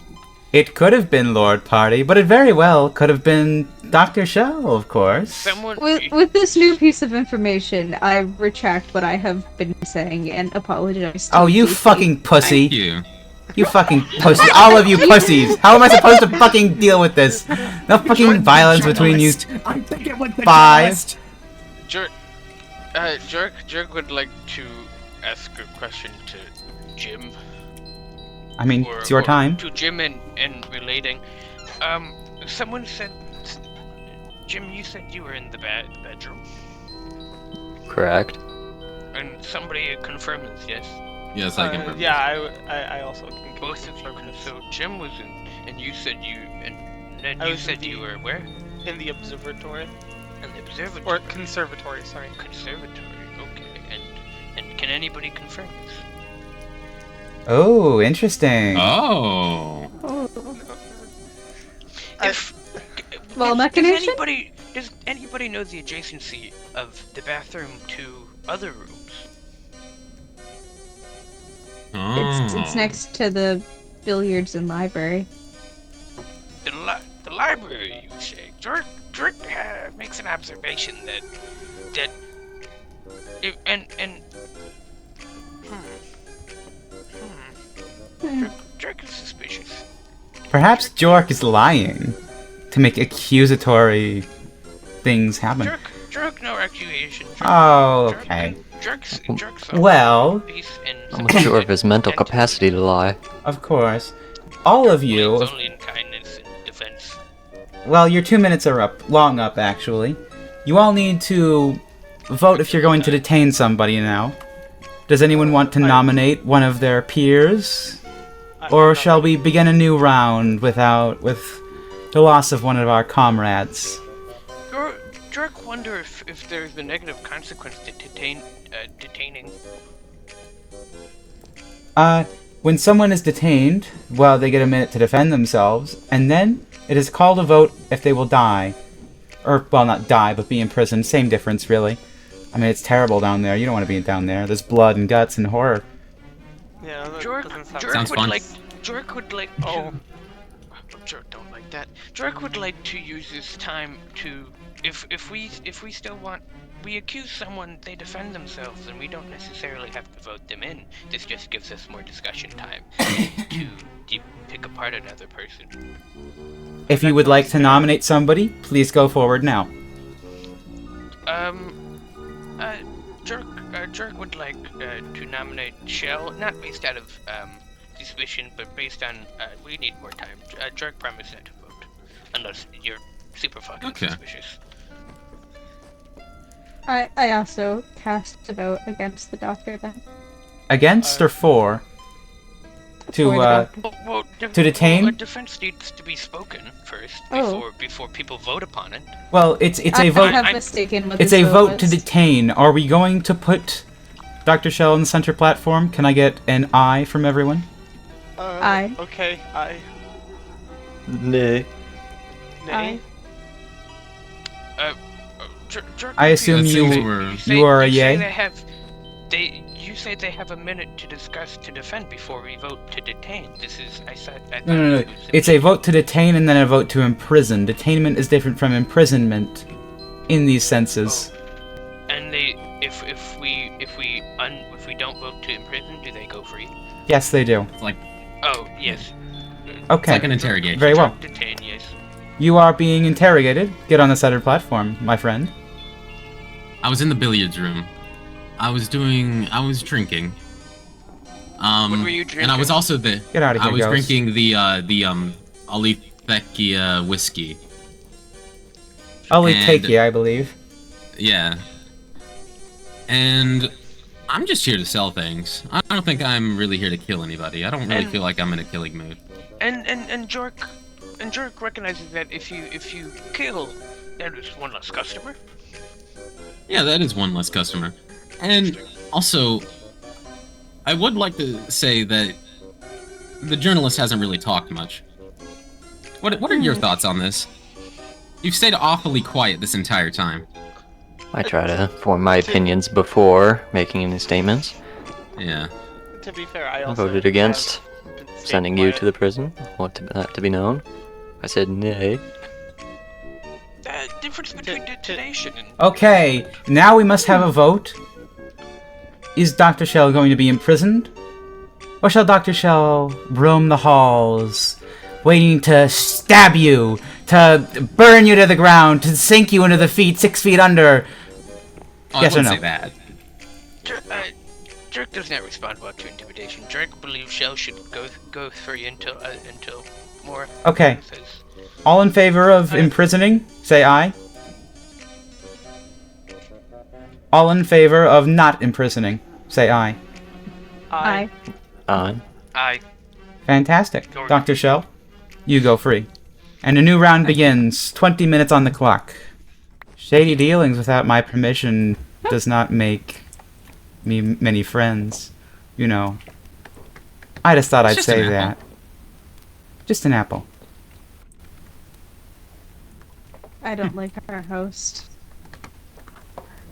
it could have been Lord Party, but it very well could have been Dr. Shell, of course. Someone. With this new piece of information, I retract what I have been saying and apologize to Oh, you Casey. fucking Thank pussy. you. You fucking pussy. All of you pussies. How am I supposed to fucking deal with this? No fucking violence between you I'm thinking with the five. journalist. Jork would like to ask a question to Jim. I mean, it's your time. To Jim and relating. Someone said. Jim, you said you were in the bedroom, Correct. and somebody confirmed this, yes? Yes, I can. Yeah, I also can Both of you. confirm this. So Jim was in, and you said you, and then I you was said you indeed. were where? In the observatory. In the observatory. Or conservatory, sorry. Conservatory. Okay. And can anybody confirm this? Oh, interesting. Oh. Oh. If, Well, does machination? anybody know the adjacency of the bathroom to other rooms? It's next to the billiards and library. The library, you say? Jork makes an observation that if, and Jork is suspicious. Perhaps Jork is lying to make accusatory things happen. Jerk, no accusation. Oh, okay. Jerk's Well, I'm not sure of his mental capacity to lie. of course. All of you... Only in kindness and defense. Well, your 2 minutes are up. Long up, actually. You all need to vote if you're going to detain somebody now. Does anyone want to nominate one of their peers? Or shall we begin a new round with the loss of one of our comrades? Jork wonder if there's a negative consequence to detaining. When someone is detained, well, they get a minute to defend themselves, and then it is called a vote if they will die. Or, well, not die, but be imprisoned. Same difference, really. I mean, it's terrible down there. You don't want to be down there. There's blood and guts and horror. Yeah, that Jork Sounds would fun. Jork would like to. Oh. Jork don't like that. Jork would like to use this time to, if we still want, we accuse someone, they defend themselves, and we don't necessarily have to vote them in. This just gives us more discussion time to pick apart another person. If you would like to nominate somebody, please go forward now. Jork would like to nominate Shell, not based out of suspicion, but based on we need more time. Jork promised not to vote, unless you're super fucking suspicious. I also cast a vote against the doctor then. Against or for? To detain? Well, a defense needs to be spoken first before people vote upon it. Well, it's a vote. I have mistaken what It's this a vote to was. detain. Are we going to put Dr. Shell on the center platform? Can I get an aye from everyone? Aye. Okay, aye. Nay. Aye. Jork, I assume That you seems you are a you say yay. you say they have a minute to discuss to defend before we vote to detain. This is I thought No. It's a vote to detain and then a vote to imprison. Detainment is different from imprisonment in these senses. And if we don't vote to imprison, do they go free? Yes, they do. It's like Oh yes. Okay. like an interrogation. Very well. Detain, yes. You are being interrogated. Get on the center platform, my friend. I was in the billiards room. I was drinking. What were you And I was drinking? also Get out of here, I was Ghost. drinking the Alitheki whiskey. I'll And- take you, I believe. Yeah. And I'm just here to sell things. I don't think I'm really here to kill anybody. I don't really And- feel like I'm in a killing mood. And Jork recognizes that if you kill, there is one less customer. Yeah, that is one less customer. And also, I would like to say that the journalist hasn't really talked much. What are your thoughts on this? You've stayed awfully quiet this entire time. I try to form my opinions before making any statements. Yeah. To be fair, I I also voted against have been staying sending you quiet. to the prison. Want that to be known. I said nay. The difference between detonation and Okay, now we must have a vote. Is Dr. Shell going to be imprisoned? Or shall Dr. Shell roam the halls, waiting to stab you, to burn you to the ground, to sink you into the feet 6 feet under? Oh, Yes I or wouldn't no? say that. Jerk does not respond well to intimidation. Jerk believes Shell should go free until more. Okay. Says. All in favor of imprisoning? Say aye. All in favor of not imprisoning? Say aye. Aye. On. Aye. Fantastic. Dr. Shell, you go free. And a new round begins. 20 minutes on the clock. Shady dealings without my permission does not make me many friends. You know. I just thought I'd Just say an that. apple. Just an apple. I don't like our host.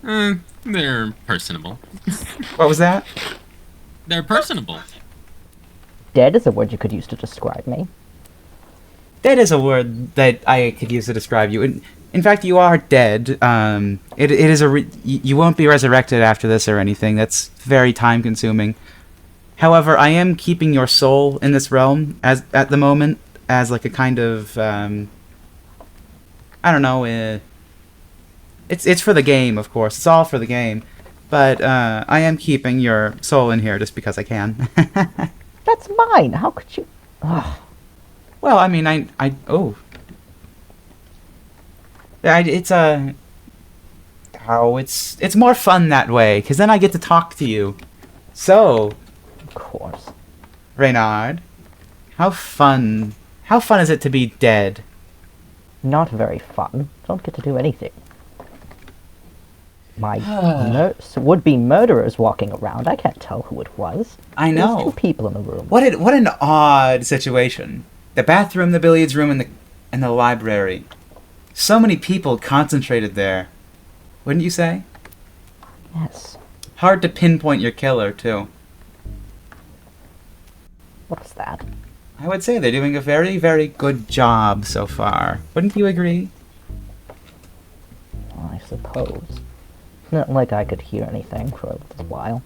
They're personable. What was that? They're personable. Dead is a word you could use to describe me. Dead is a word that I could use to describe you. In fact, you are dead. It is you won't be resurrected after this or anything. That's very time consuming. However, I am keeping your soul in this realm at the moment as like a kind of I don't know, It's for the game, of course. It's all for the game. But I am keeping your soul in here just because I can. That's mine. How could you? Ugh. Well, I mean, it's more fun that way, because then I get to talk to you. So, Of course. Reynard, how fun is it to be dead? Not very fun. Don't get to do anything. My would-be murderers walking around. I can't tell who it was. I There's know. 2 people in the room. What an odd situation. The bathroom, the billiards room, and the library. So many people concentrated there. Wouldn't you say? Yes. Hard to pinpoint your killer, too. What's that? I would say they're doing a very, very good job so far. Wouldn't you agree? Well, I suppose. It's not like I could hear anything for a little while.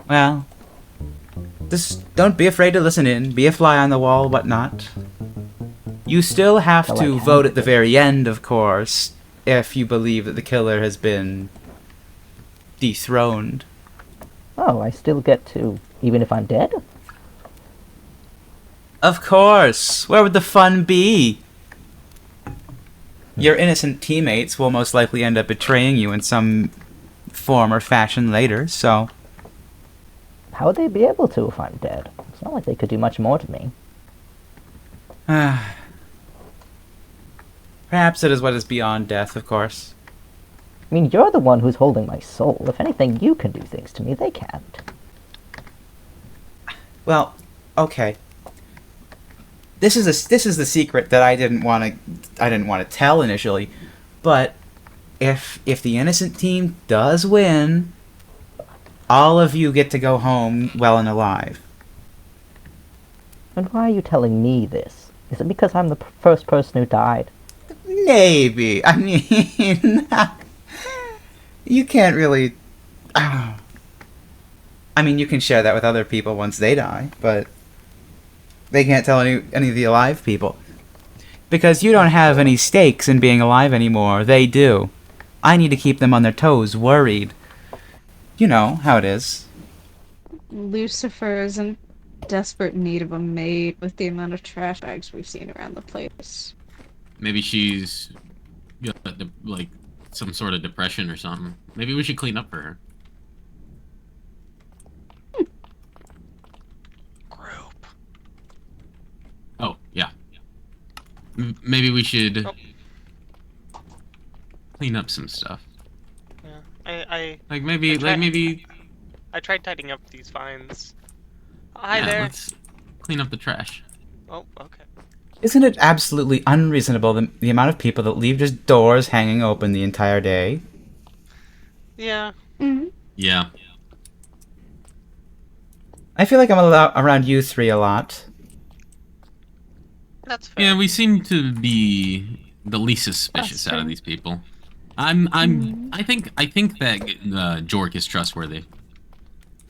Well, just don't be afraid to listen in. Be a fly on the wall, whatnot. You still have Well, I to can. vote at the very end, of course, if you believe that the killer has been dethroned. Oh, I still get to, even if I'm dead? Of course! Where would the fun be? Your innocent teammates will most likely end up betraying you in some form or fashion later, so... How would they be able to if I'm dead? It's not like they could do much more to me. Perhaps it is what is beyond death, of course. I mean, you're the one who's holding my soul. If anything, you can do things to me. They can't. Well, okay. This is the secret that I didn't want to tell initially, but if the innocent team does win, all of you get to go home well and alive. And why are you telling me this? Is it because I'm the first person who died? Maybe. I mean, you can't really. I mean, you can share that with other people once they die, but they can't tell any of the alive people. Because you don't have any stakes in being alive anymore. They do. I need to keep them on their toes, worried. You know how it is. Lucifer is in desperate need of a maid with the amount of trash bags we've seen around the place. Maybe she's got like some sort of depression or something. Maybe we should clean up for her. Group. Oh, yeah. Maybe we should clean up some stuff. Yeah, I Maybe I tried tidying up these vines. Hi yeah, there. let's clean up the trash. Oh, okay. Isn't it absolutely unreasonable the amount of people that leave just doors hanging open the entire day? Yeah. Mm-hmm. Yeah. I feel like I'm around you three a lot. That's fair. Yeah, we seem to be the least suspicious That's out of fair. these people. I think that Jork is trustworthy.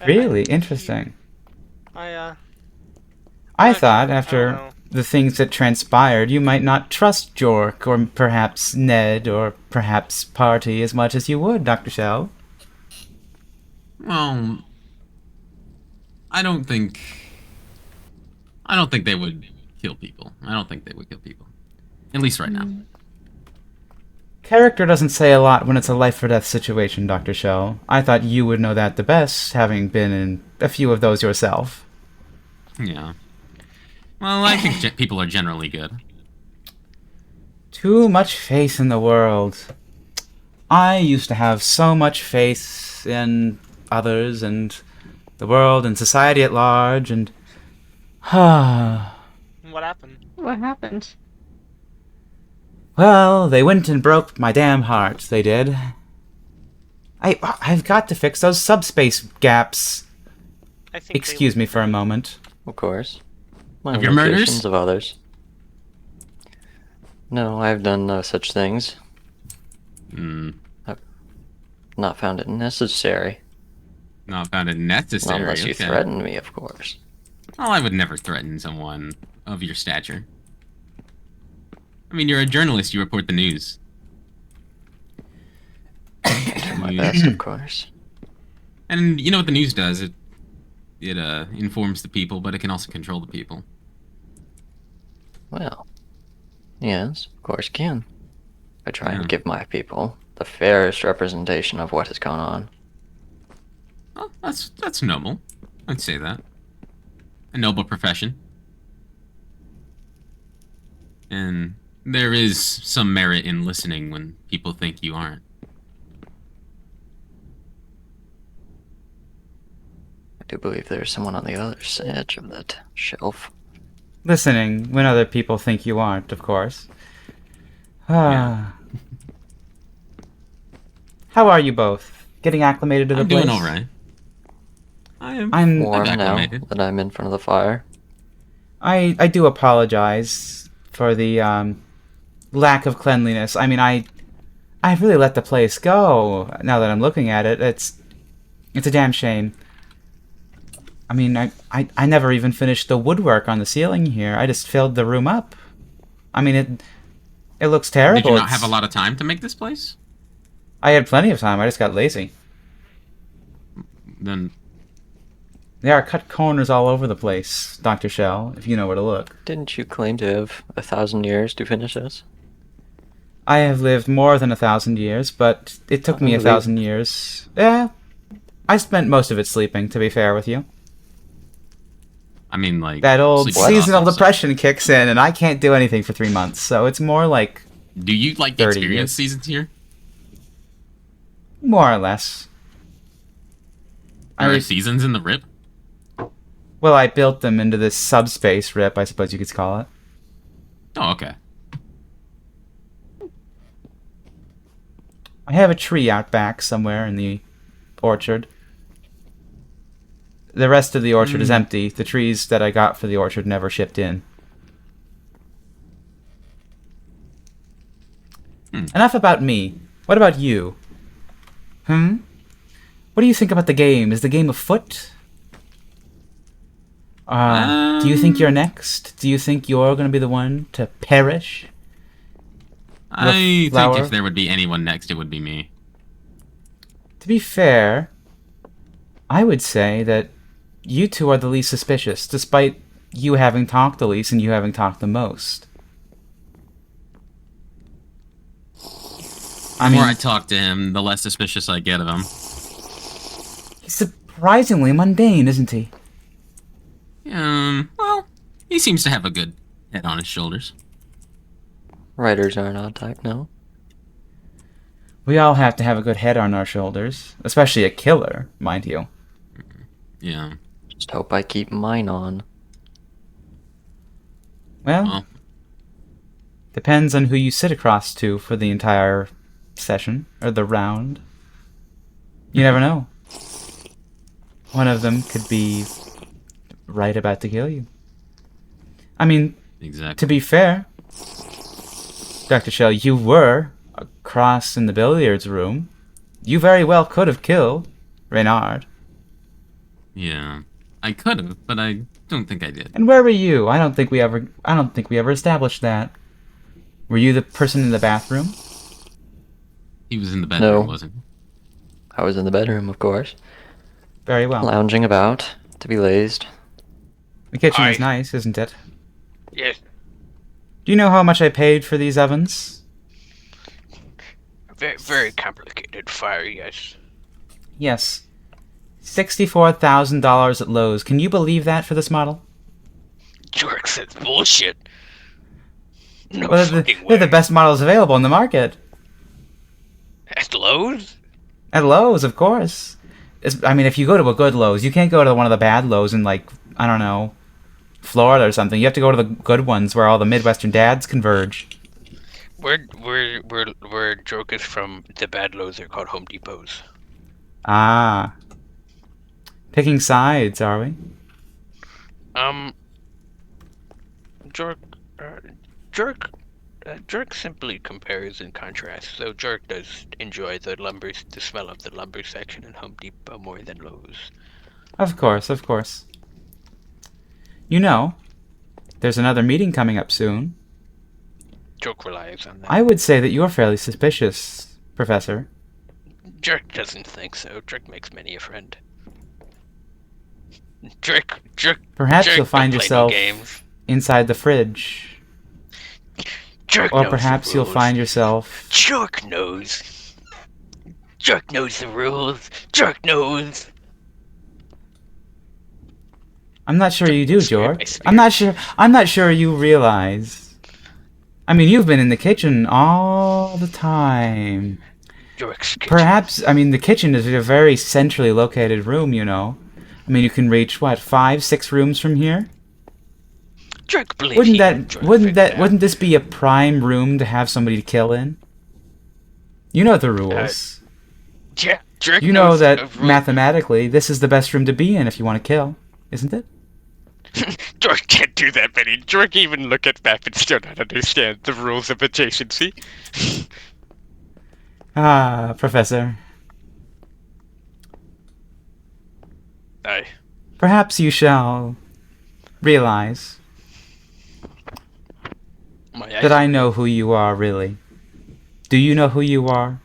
Really interesting. I I Okay, thought I don't after know. the things that transpired, you might not trust Jork, or perhaps Ned, or perhaps Party as much as you would, Dr. Shell. Well, I don't think they would kill people. I don't think they would kill people. At least right now. Character doesn't say a lot when it's a life-or-death situation, Dr. Shell. I thought you would know that the best, having been in a few of those yourself. Yeah. Well, I think people are generally good. Too much faith in the world. I used to have so much faith in others and the world and society at large, and What happened? What happened? well, they went and broke my damn heart, they did. I've got to fix those subspace gaps. I think Excuse me for a moment. Of course. My Of your murders? limitations of others. No, I've done no such things. Hmm. Not found it necessary. Not found it necessary. Unless you okay. threaten me, of course. Well, I would never threaten someone of your stature. I mean, you're a journalist. You report the news. my news. best, of course. And you know what the news does? It informs the people, but it can also control the people. Well, yes, of course can. I try Yeah. and give my people the fairest representation of what has gone on. Well, that's noble. I'd say that. A noble profession. And there is some merit in listening when people think you aren't. I do believe there's someone on the other edge of that shelf. Listening when other people think you aren't, of course. Yeah. How are you both? Getting acclimated to the I'm place? doing all right. I'm Warm now acclimated. that I'm in front of the fire. I do apologize for the lack of cleanliness. I mean, I've really let the place go. Now that I'm looking at it, it's a damn shame. I mean, I never even finished the woodwork on the ceiling here. I just filled the room up. I mean, it looks terrible. Did you not have a lot of time to make this place? I had plenty of time. I just got lazy. Then There are cut corners all over the place, Dr. Shell, if you know where to look. Didn't you claim to have 1,000 years to finish this? I have lived more than 1,000 years, but it took me 1,000 years. Yeah, I spent most of it sleeping, to be fair with you. I mean, like That old sleeping seasonal also. depression kicks in, and I can't do anything for 3 months, so it's more like, Do you like 30 experience years. seasons here? more or less. There I- are seasons in the RIP? Well, I built them into this subspace rip, I suppose you could call it. Oh, okay. I have a tree out back somewhere in the orchard. The rest of the orchard is empty. The trees that I got for the orchard never shipped in. Enough about me. What about you? What do you think about the game? Is the game afoot? Do you think you're next? Do you think you're going to be the one to perish? I think flower? if there would be anyone next, it would be me. To be fair, I would say that you two are the least suspicious, despite you having talked the least and you having talked the most. The more I talk to him, the less suspicious I get of him. He's surprisingly mundane, isn't he? Well, he seems to have a good head on his shoulders. Writers are an odd type, no? We all have to have a good head on our shoulders, especially a killer, mind you. Yeah. Just hope I keep mine on. Well, Well, depends on who you sit across to for the entire session, or the round. You never know. One of them could be right about to kill you. I mean, exactly. to be fair, Dr. Shell, you were across in the billiards room. You very well could have killed Reynard. Yeah. I could have, but I don't think I did. And where were you? I don't think we ever established that. Were you the person in the bathroom? He was in the bedroom, No. wasn't he? I was in the bedroom, of course, Very well. lounging about, to be lazed. The kitchen is Aye. nice, isn't it? Yes, Do you know how much I paid for these ovens? very, very complicated fire, yes. Yes. $64,000 at Lowe's. Can you believe that for this model? Jork says bullshit. No Well, fucking they're the way. best models available in the market. At Lowe's? At Lowe's, of course. I mean, if you go to a good Lowe's, you can't go to one of the bad Lowe's in, like, I don't know, Florida or something. You have to go to the good ones where all the Midwestern dads converge. Where Jork is from, the bad Lowe's are called Home Depots. Ah. Picking sides, are we? Jork simply compares and contrasts. So Jork does enjoy the smell of the lumber section in Home Depot more than Lowe's. Of course, of course. You know, there's another meeting coming up soon. Jork relies on that. I would say that you're fairly suspicious, Professor. Jork doesn't think so. Jork makes many a friend. Jork. Perhaps Jork you'll find don't play yourself no games. inside the fridge. Jork Or knows perhaps the you'll rules. find yourself... Jork knows. Jork knows the rules. Jork knows. I'm not sure you do, Spirit by Jork. spirit. I'm not sure you realize. I mean, you've been in the kitchen all the time. Jork's kitchen. Perhaps, I mean, the kitchen is a very centrally located room, you know. I mean, you can reach, what, 5, 6 rooms from here? Jork believes he can Jork figure it out. Wouldn't this be a prime room to have somebody to kill in? You know the rules. Yeah, Jork You know knows that a rule. mathematically, this is the best room to be in if you want to kill, isn't it? Jork can't do that, Benny. Jork even look at map and still not understand the rules of adjacency. Ah, Professor. Aye. Perhaps you shall realize My that I know who you are, really. Do you know who you are?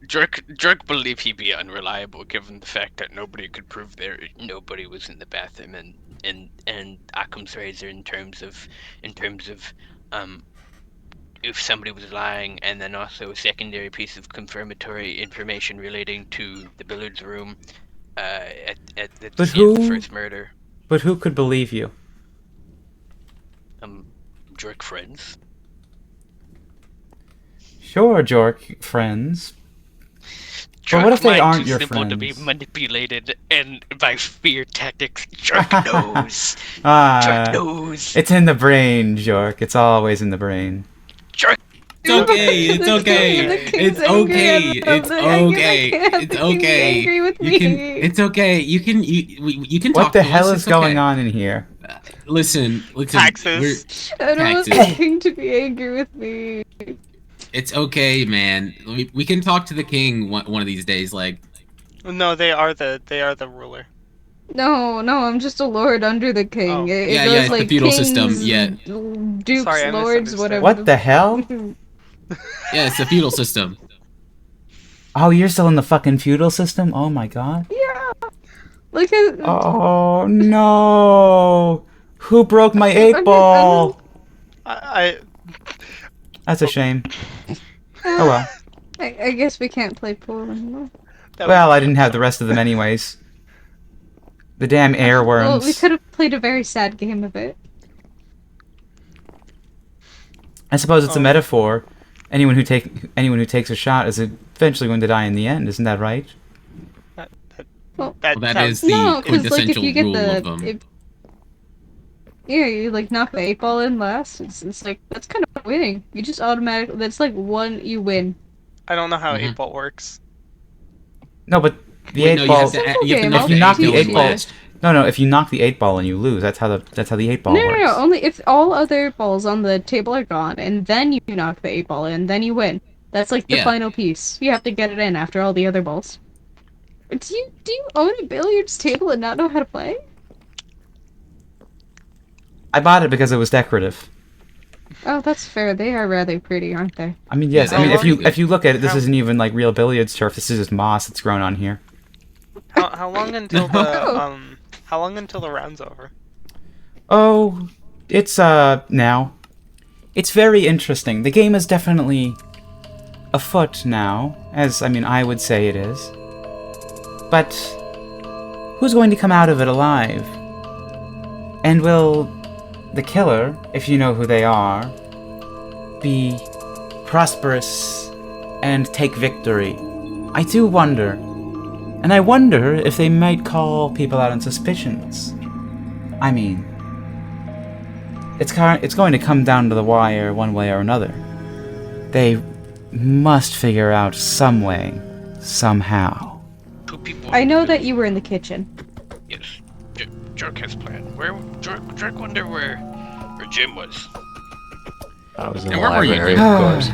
Jork believed he'd be unreliable given the fact that nobody could prove nobody was in the bathroom and Occam's razor in terms of if somebody was lying, and then also a secondary piece of confirmatory information relating to the billiards room at the But scene of the who- first murder. But who could believe you? Jork friends. Sure, Jork friends. Jork what if they mind aren't too your simple to be friends? manipulated and by fear tactics. Jork knows. Jork Ah, knows. it's in the brain, Jork. It's always in the brain. Jork. It's okay. It's The okay. king's It's angry okay. at It's something. I okay. can't have It's the king be okay. angry with You can. me. It's okay. You can. You can talk. What the to hell us. is It's going okay. on in here? Listen. Taxes. I don't want the Taxes. king to be angry with me. It's okay, man. We can talk to the king one of these days. Like, No, they are the ruler. No, I'm just a lord under the king. Oh. It Yeah, goes yeah, it's the like feudal kings, system, yeah. dukes, Sorry, I lords, misunderstood. whatever. What the hell? yeah, it's the feudal system. Oh, you're still in the fucking feudal system? Oh my god. Yeah. Look at. Oh no! Who broke my 8-ball? I That's a shame. Oh well. I guess we can't play pool anymore. that Well, I didn't have the rest of them anyways. The damn Well, we airworms. could have played a very sad game of it. I suppose it's a Oh. metaphor. Anyone who takes a shot is eventually going to die in the end. Isn't that right? that Well, that sounds- is the No, because like if quintessential you get rule the, of them. yeah, you like knock the 8-ball in last. It's like that's kind of winning. You just automatically. That's like one you win. I don't know how Mhm. 8-ball works. No, but the Wait, 8 no, ball. you have to Simple knock game, the I'll If you knock the eight 8 ball, last. no. If you knock the 8 ball and you lose, that's how the 8 ball No, works. no, only if all other balls on the table are gone, and then you knock the 8-ball in, then you win. That's like the Yeah. final piece. You have to get it in after all the other balls. Do you own a billiards table and not know how to play? I bought it because it was decorative. Oh, that's fair. They are rather pretty, aren't they? I mean, yes. Yeah, I mean, how if you look at it, this how- isn't even like real billiards turf. This is just moss that's grown on here. How long until the round's over? Oh, it's now. It's very interesting. The game is definitely afoot now, as I would say it is. But who's going to come out of it alive? And will the killer, if you know who they are, be prosperous and take victory? I do wonder. And I wonder if they might call people out on suspicions. I mean, it's going to come down to the wire one way or another. They must figure out some way, somehow. Two people. I know that you were in the kitchen. Yes. Jork has planned. Where Jork wonder where Jim was. I was in And the where were you, library, Jim? of course.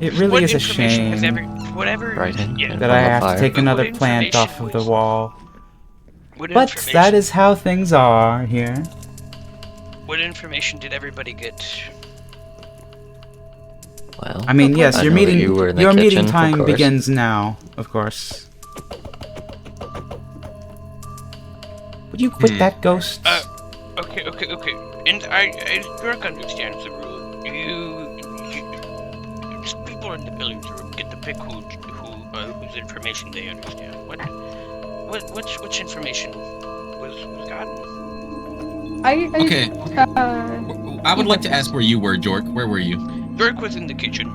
It really What is a information has shame whatever. Right in. Yeah. that I on the have to fire. take But another what plant off of the information wall. What But information- that is how things are here. What information did everybody get? Well, I mean, yes, I your know that meeting you were in the your meeting kitchen, of time course. begins now, of course. Would you quit that, ghost? Okay. And I Jork understands the rule. People in the billiards room get to pick whose information they understand. Which information was gotten? Okay. I would like to ask where you were, Jork. Where were you? Jork was in the kitchen.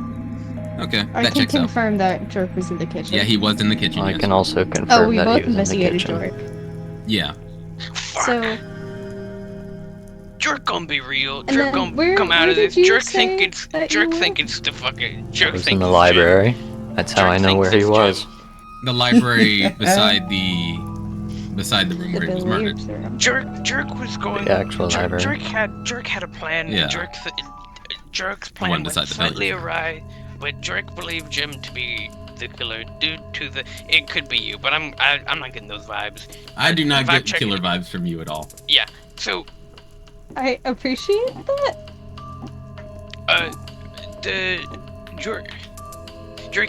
Okay, I that can checks out. confirm that Jork was in the kitchen. Yeah, he was in the kitchen. I yes. can also confirm Oh, we that both he was in the investigated kitchen. Jork. Yeah. Fuck. So, Jork gonna be real. And Jork then gonna where- come out where of this. did you Jork think say it's that you Jork were? think it's the fucking He Jork was think in the it's library. That's how Jork I know thinks where he it's was. Jim. The library beside the room the where he was murdered. billiards room. Jork was going. The actual library. Jork had a plan. Yeah. And Jork's one plan went beside the slightly billiards. awry, but Jork believed Jim to be the killer due to the. It could be you, but I'm not getting those vibes. I do not Fact get check killer it. vibes from you at all. Yeah. So I appreciate that. the Jork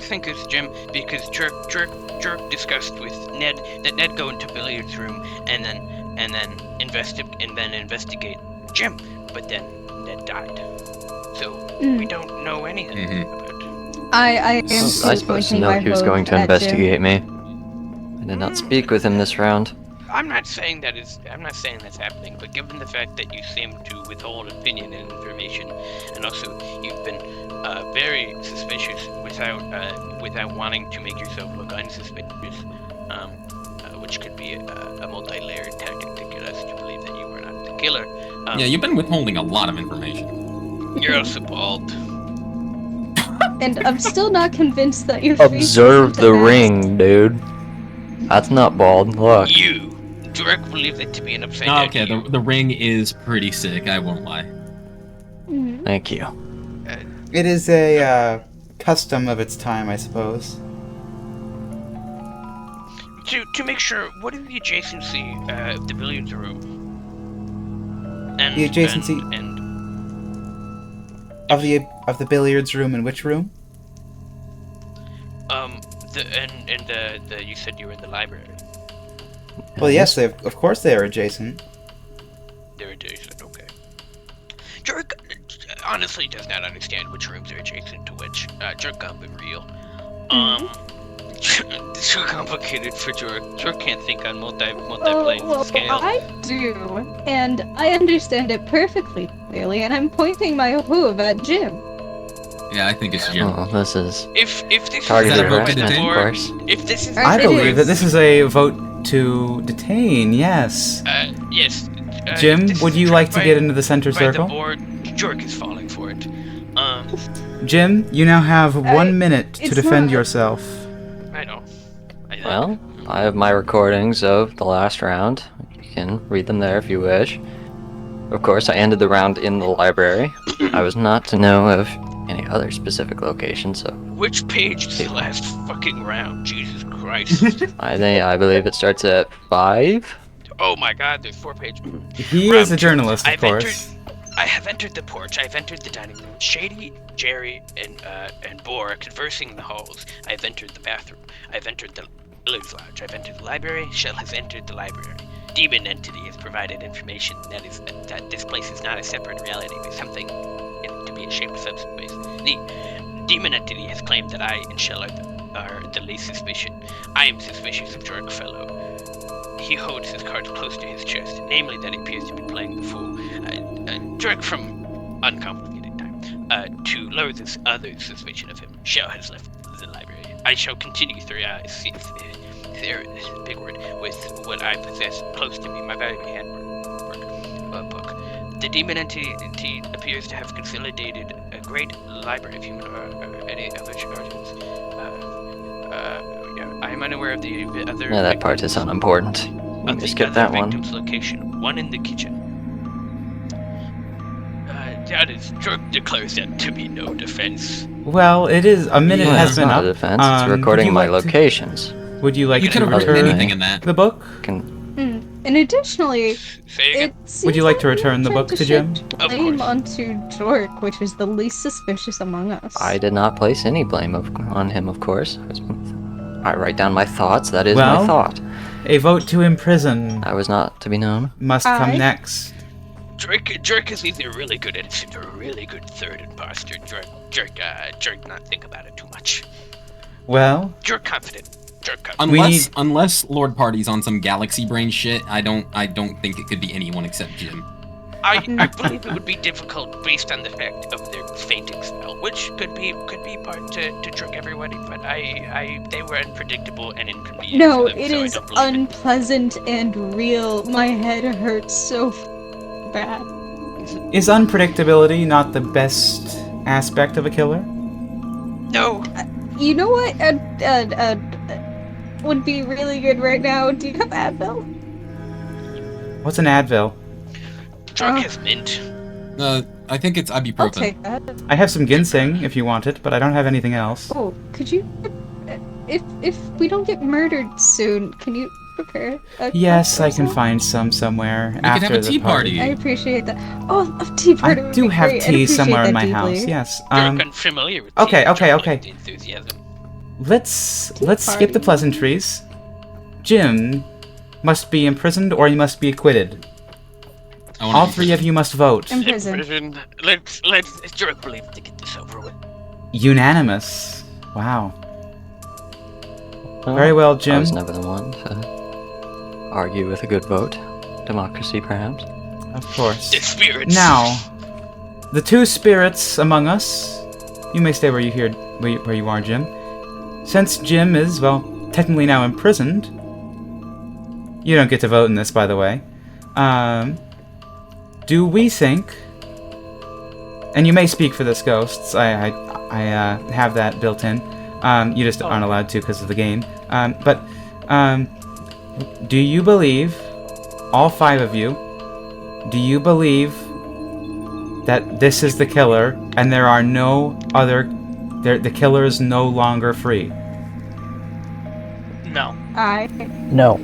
think it's Jim because Jork discussed with Ned that Ned go into billiards room and then investigate Jim, but then Ned died, so we don't know anything Mhm. about. I am How was I supposed to pointing know my he was vote going to at investigate me? I did not speak with him this round. I'm not saying that's happening, but given the fact that you seem to withhold opinion and information, and also you've been very suspicious without wanting to make yourself look unsuspicious, which could be a multi-layered tactic to get us to believe that you were not the killer. Yeah, you've been withholding a lot of information. You're also bald. And I'm still not convinced that you're Observe the ring, dude. That's not bald. Look. You direct believe it to be an upside Oh, down. okay, U. the ring is pretty sick, I won't lie. Thank you. It is a custom of its time, I suppose. To make sure, what is the adjacency of the billiards room? And, The adjacency- and Of the billiards room and which room? the you said you were in the library. Well, yes, of course they are adjacent. They're adjacent, okay. Jork honestly does not understand which rooms are adjacent to which. Jork can't be real. It's too complicated for Jork. Jork can't think on multi-plane scale. I do, and I understand it perfectly clearly, and I'm pointing my hoof at Jim. Yeah, I think it's Jim. Oh, this is If this targeted Is that a vote to harassment, of detain? course. if this is I It believe is. that this is a vote to detain, yes. yes. Jim, if this would is you like to tracked get into the center by circle? the board, Jork is falling for it. Jim, you now have 1 minute to it's defend not- yourself. I know. Well, I have my recordings of the last round. You can read them there if you wish. Of course, I ended the round in the library. I was not to know of any other specific location, so Which page is the last fucking round? Jesus Christ. I believe it starts at 5. Oh my god, there's 4 pages. He Round is a two. journalist, of course. I have entered the porch. I've entered the dining room. Shady, Jerry, and Boar are conversing in the halls. I've entered the bathroom. I've entered the billiards lounge. I've entered the library. Shell has entered the library. Demon entity has provided information that this place is not a separate reality. There's something in it to be a shaped subspace. The demon entity has claimed that I and Shell are the least suspicious. I am suspicious of Jork Fellow. He holds his cards close to his chest, namely that he appears to be playing the fool. Jork from uncomplicated time. To lower this other suspicion of him, Shell has left the library. I shall continue throughout there is a big word with what I possess close to me, my very handwork book. The demon entity appears to have consolidated a great library of human any other charges. I am unaware of the other. Yeah, that part is unimportant. Of Let me the skip other that one. victim's location, one in the kitchen. That is, Jork declares that to be no defense. Well, it is. A minute Well, has it's been not up. a defense. would It's recording you my like to- locations. Would you like You to could have written return anything in that. the book? Can And additionally, Say again? it seems Would you like to like return the you're book trying to Jim? shift Of blame course. onto Jork, which is the least suspicious among us. I did not place any blame on him, of course. I write down my thoughts. That is my Well- thought. A vote to imprison I was not to be known. must Aye. come next. Jerk is either really good at it or a really good third imposter. Jerk not think about it too much. Well, Jerk confident. Jerk confident. Unless unless Lord Party's on some galaxy brain shit, I don't think it could be anyone except Jim. I believe it would be difficult based on the fact of their fainting spell, which could be part to trick everybody. But they were unpredictable and inconvenient. No, to them, it so I is don't believe it. unpleasant and real. My head hurts so bad. is unpredictability not the best aspect of a killer? No, You know what? Would be really good right now. Do you have Advil? What's an Advil? Jerk Oh. has mint. I think it's I'll ibuprofen. take that. I have some ginseng if you want it, but I don't have anything else. Oh, could you? If we don't get murdered soon, can you prepare? Yes, I can find some somewhere could after have a the tea party. party. I appreciate that. Oh, a tea party. I would do be have great. I'd tea appreciate somewhere in that my deeply. house. Yes. Jerk unfamiliar with okay, tea, okay, Jerk okay. lacked enthusiasm. Let's skip the party. pleasantries. Jim must be imprisoned or he must be acquitted. I wanna All be three of you must vote. In prison. Imprison. Let's Jerk believe to get this over with. Unanimous. Wow. Well, Very well, I Jim. was never the one to argue with a good vote. Democracy, perhaps. Of course. The spirits. Now, the two spirits among us. You may stay where you are, Jim. Since Jim is, well, technically now imprisoned. You don't get to vote in this, by the way. Do we think? And you may speak for this, ghosts. I have that built in. You just aren't allowed to because of the game. But do you believe, all five of you, do you believe that this is the killer and there are no other, the killer is no longer free? No. No.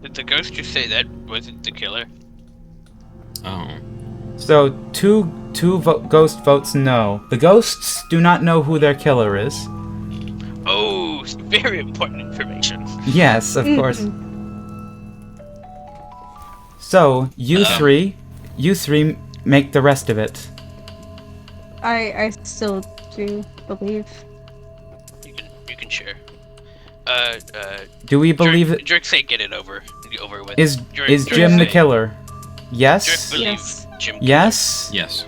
Did the ghost just say that wasn't the killer? Oh. So ghost votes no. The ghosts do not know who their killer is. Oh, very important information. Yes, of course. So you three make the rest of it. I still do believe. You can share. Do we believe that Jerk say get it over with. is Jerk Jim the say- killer? Jerk Yes. believes Yes. Jim. Yes. Yes.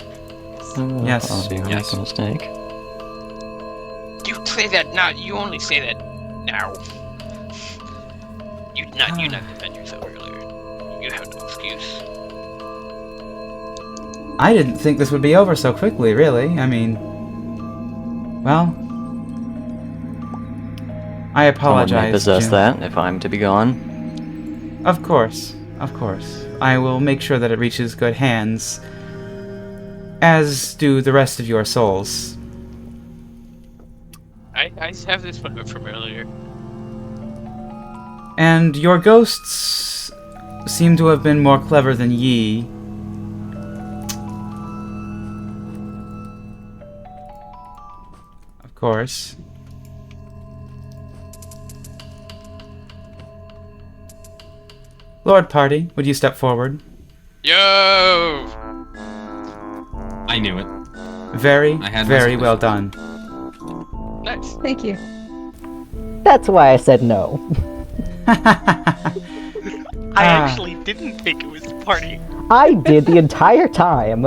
Yes. I'll be Yes. a mistake. You say that now. You only say that now. You not defend yourself earlier. You have no excuse. I didn't think this would be over so quickly, really. I mean, well, I Someone apologize. may possess Jim. that if I'm to be gone. Of course, of course. I will make sure that it reaches good hands, as do the rest of your souls. I have this one from earlier. And your ghosts seem to have been more clever than ye. Of course. Lord Party, would you step forward? Yo! I knew it. Very, I had very my well done. Nice. Thank you. That's why I said no. I actually didn't think it was the party. I did the entire time.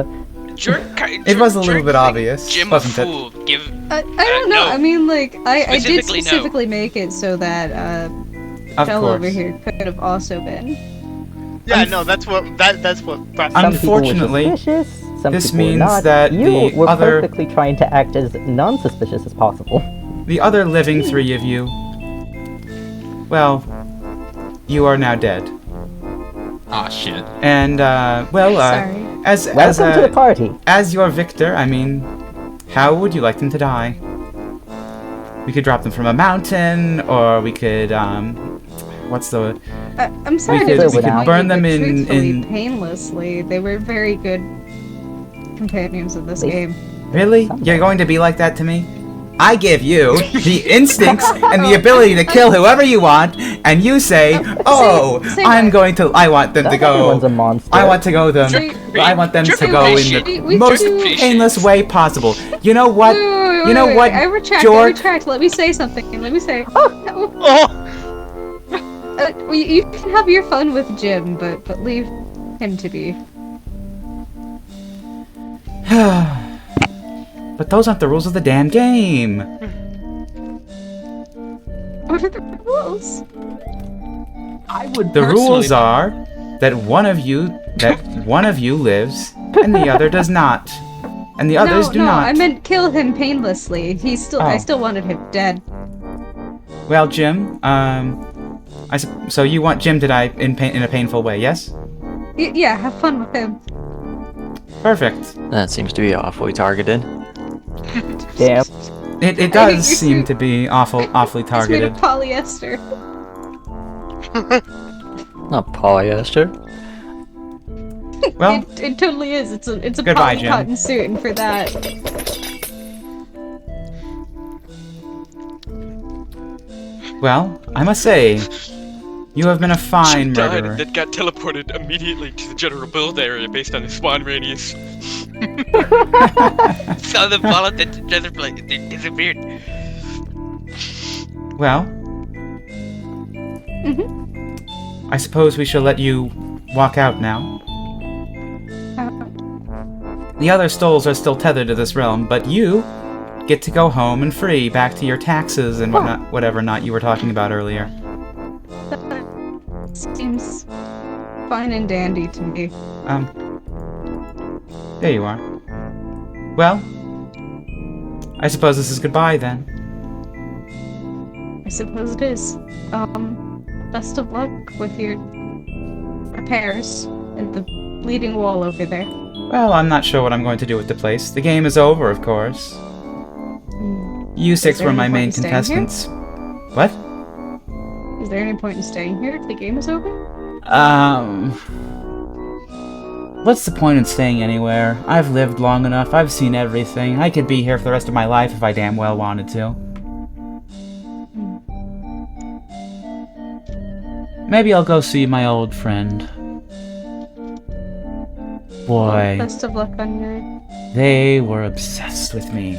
It was a little bit obvious, Jim wasn't a it? fool. Give. I don't know. no. I mean, like, I did Specifically, no. specifically make it so that Of Shell course. over here could have also been. Yeah, no, that's what brought Some me. people were Unfortunately, suspicious, some this people were means not. that you the were other- perfectly trying to act as non-suspicious as possible. The other living three of you, well, you are now dead. Ah, shit. And, Sorry. Welcome to the party. as your victor, I mean, how would you like them to die? We could drop them from a mountain, or we could, what's the... I'm sorry could- to we could disappoint burn you, them but in- truthfully, in- painlessly. They were very good companions in this They- game. Really? You're going to be like that to me? I give you the instincts and the ability to kill whoever you want, and you say, "Oh, say I'm that. going to. I want them to Not go. everyone's a monster. I want to go them. Say- I want them to Just go in patient. the We most do- painless way possible. You know what? Wait, You know what, I retract. Jork? Let me say something. Let me say. Oh! You can have your fun with Jim, but leave him to be. But those aren't the rules of the damn game. What are the rules? I would The rules personally- are that one of you lives and the other does not, and the others do no, not. I meant kill him painlessly. I Oh. still wanted him dead. Well, Jim, so you want Jim to die in a painful way, yes? Yeah, have fun with him. Perfect. That seems to be awfully targeted. Damn. It I does think seem to be awfully It's made targeted. of polyester. Not polyester. Well, It totally is. It's a Goodbye, poly Jim. cotton suit, and for that, well, I must say, you have been a fine Jim died murderer. and then got teleported immediately to the general build area based on his spawn radius. Saw them fall into the desert place. They disappeared. Well, Mm-hmm. I suppose we shall let you walk out now. The other stoles are still tethered to this realm, but you get to go home and free, back to your taxes and whatnot, whatever not you were talking about earlier. seems fine and dandy to me. There you are. Well, I suppose this is goodbye then. I suppose it is. Best of luck with your repairs and the bleeding wall over there. Well, I'm not sure what I'm going to do with the place. The game is over, of course. You six there were any my point main in staying here? contestants. What? Is there any point in staying here if the game is over? What's the point in staying anywhere? I've lived long enough, I've seen everything. I could be here for the rest of my life if I damn well wanted to. Maybe I'll go see my old friend. Boy, Best of luck on your... they were obsessed with me.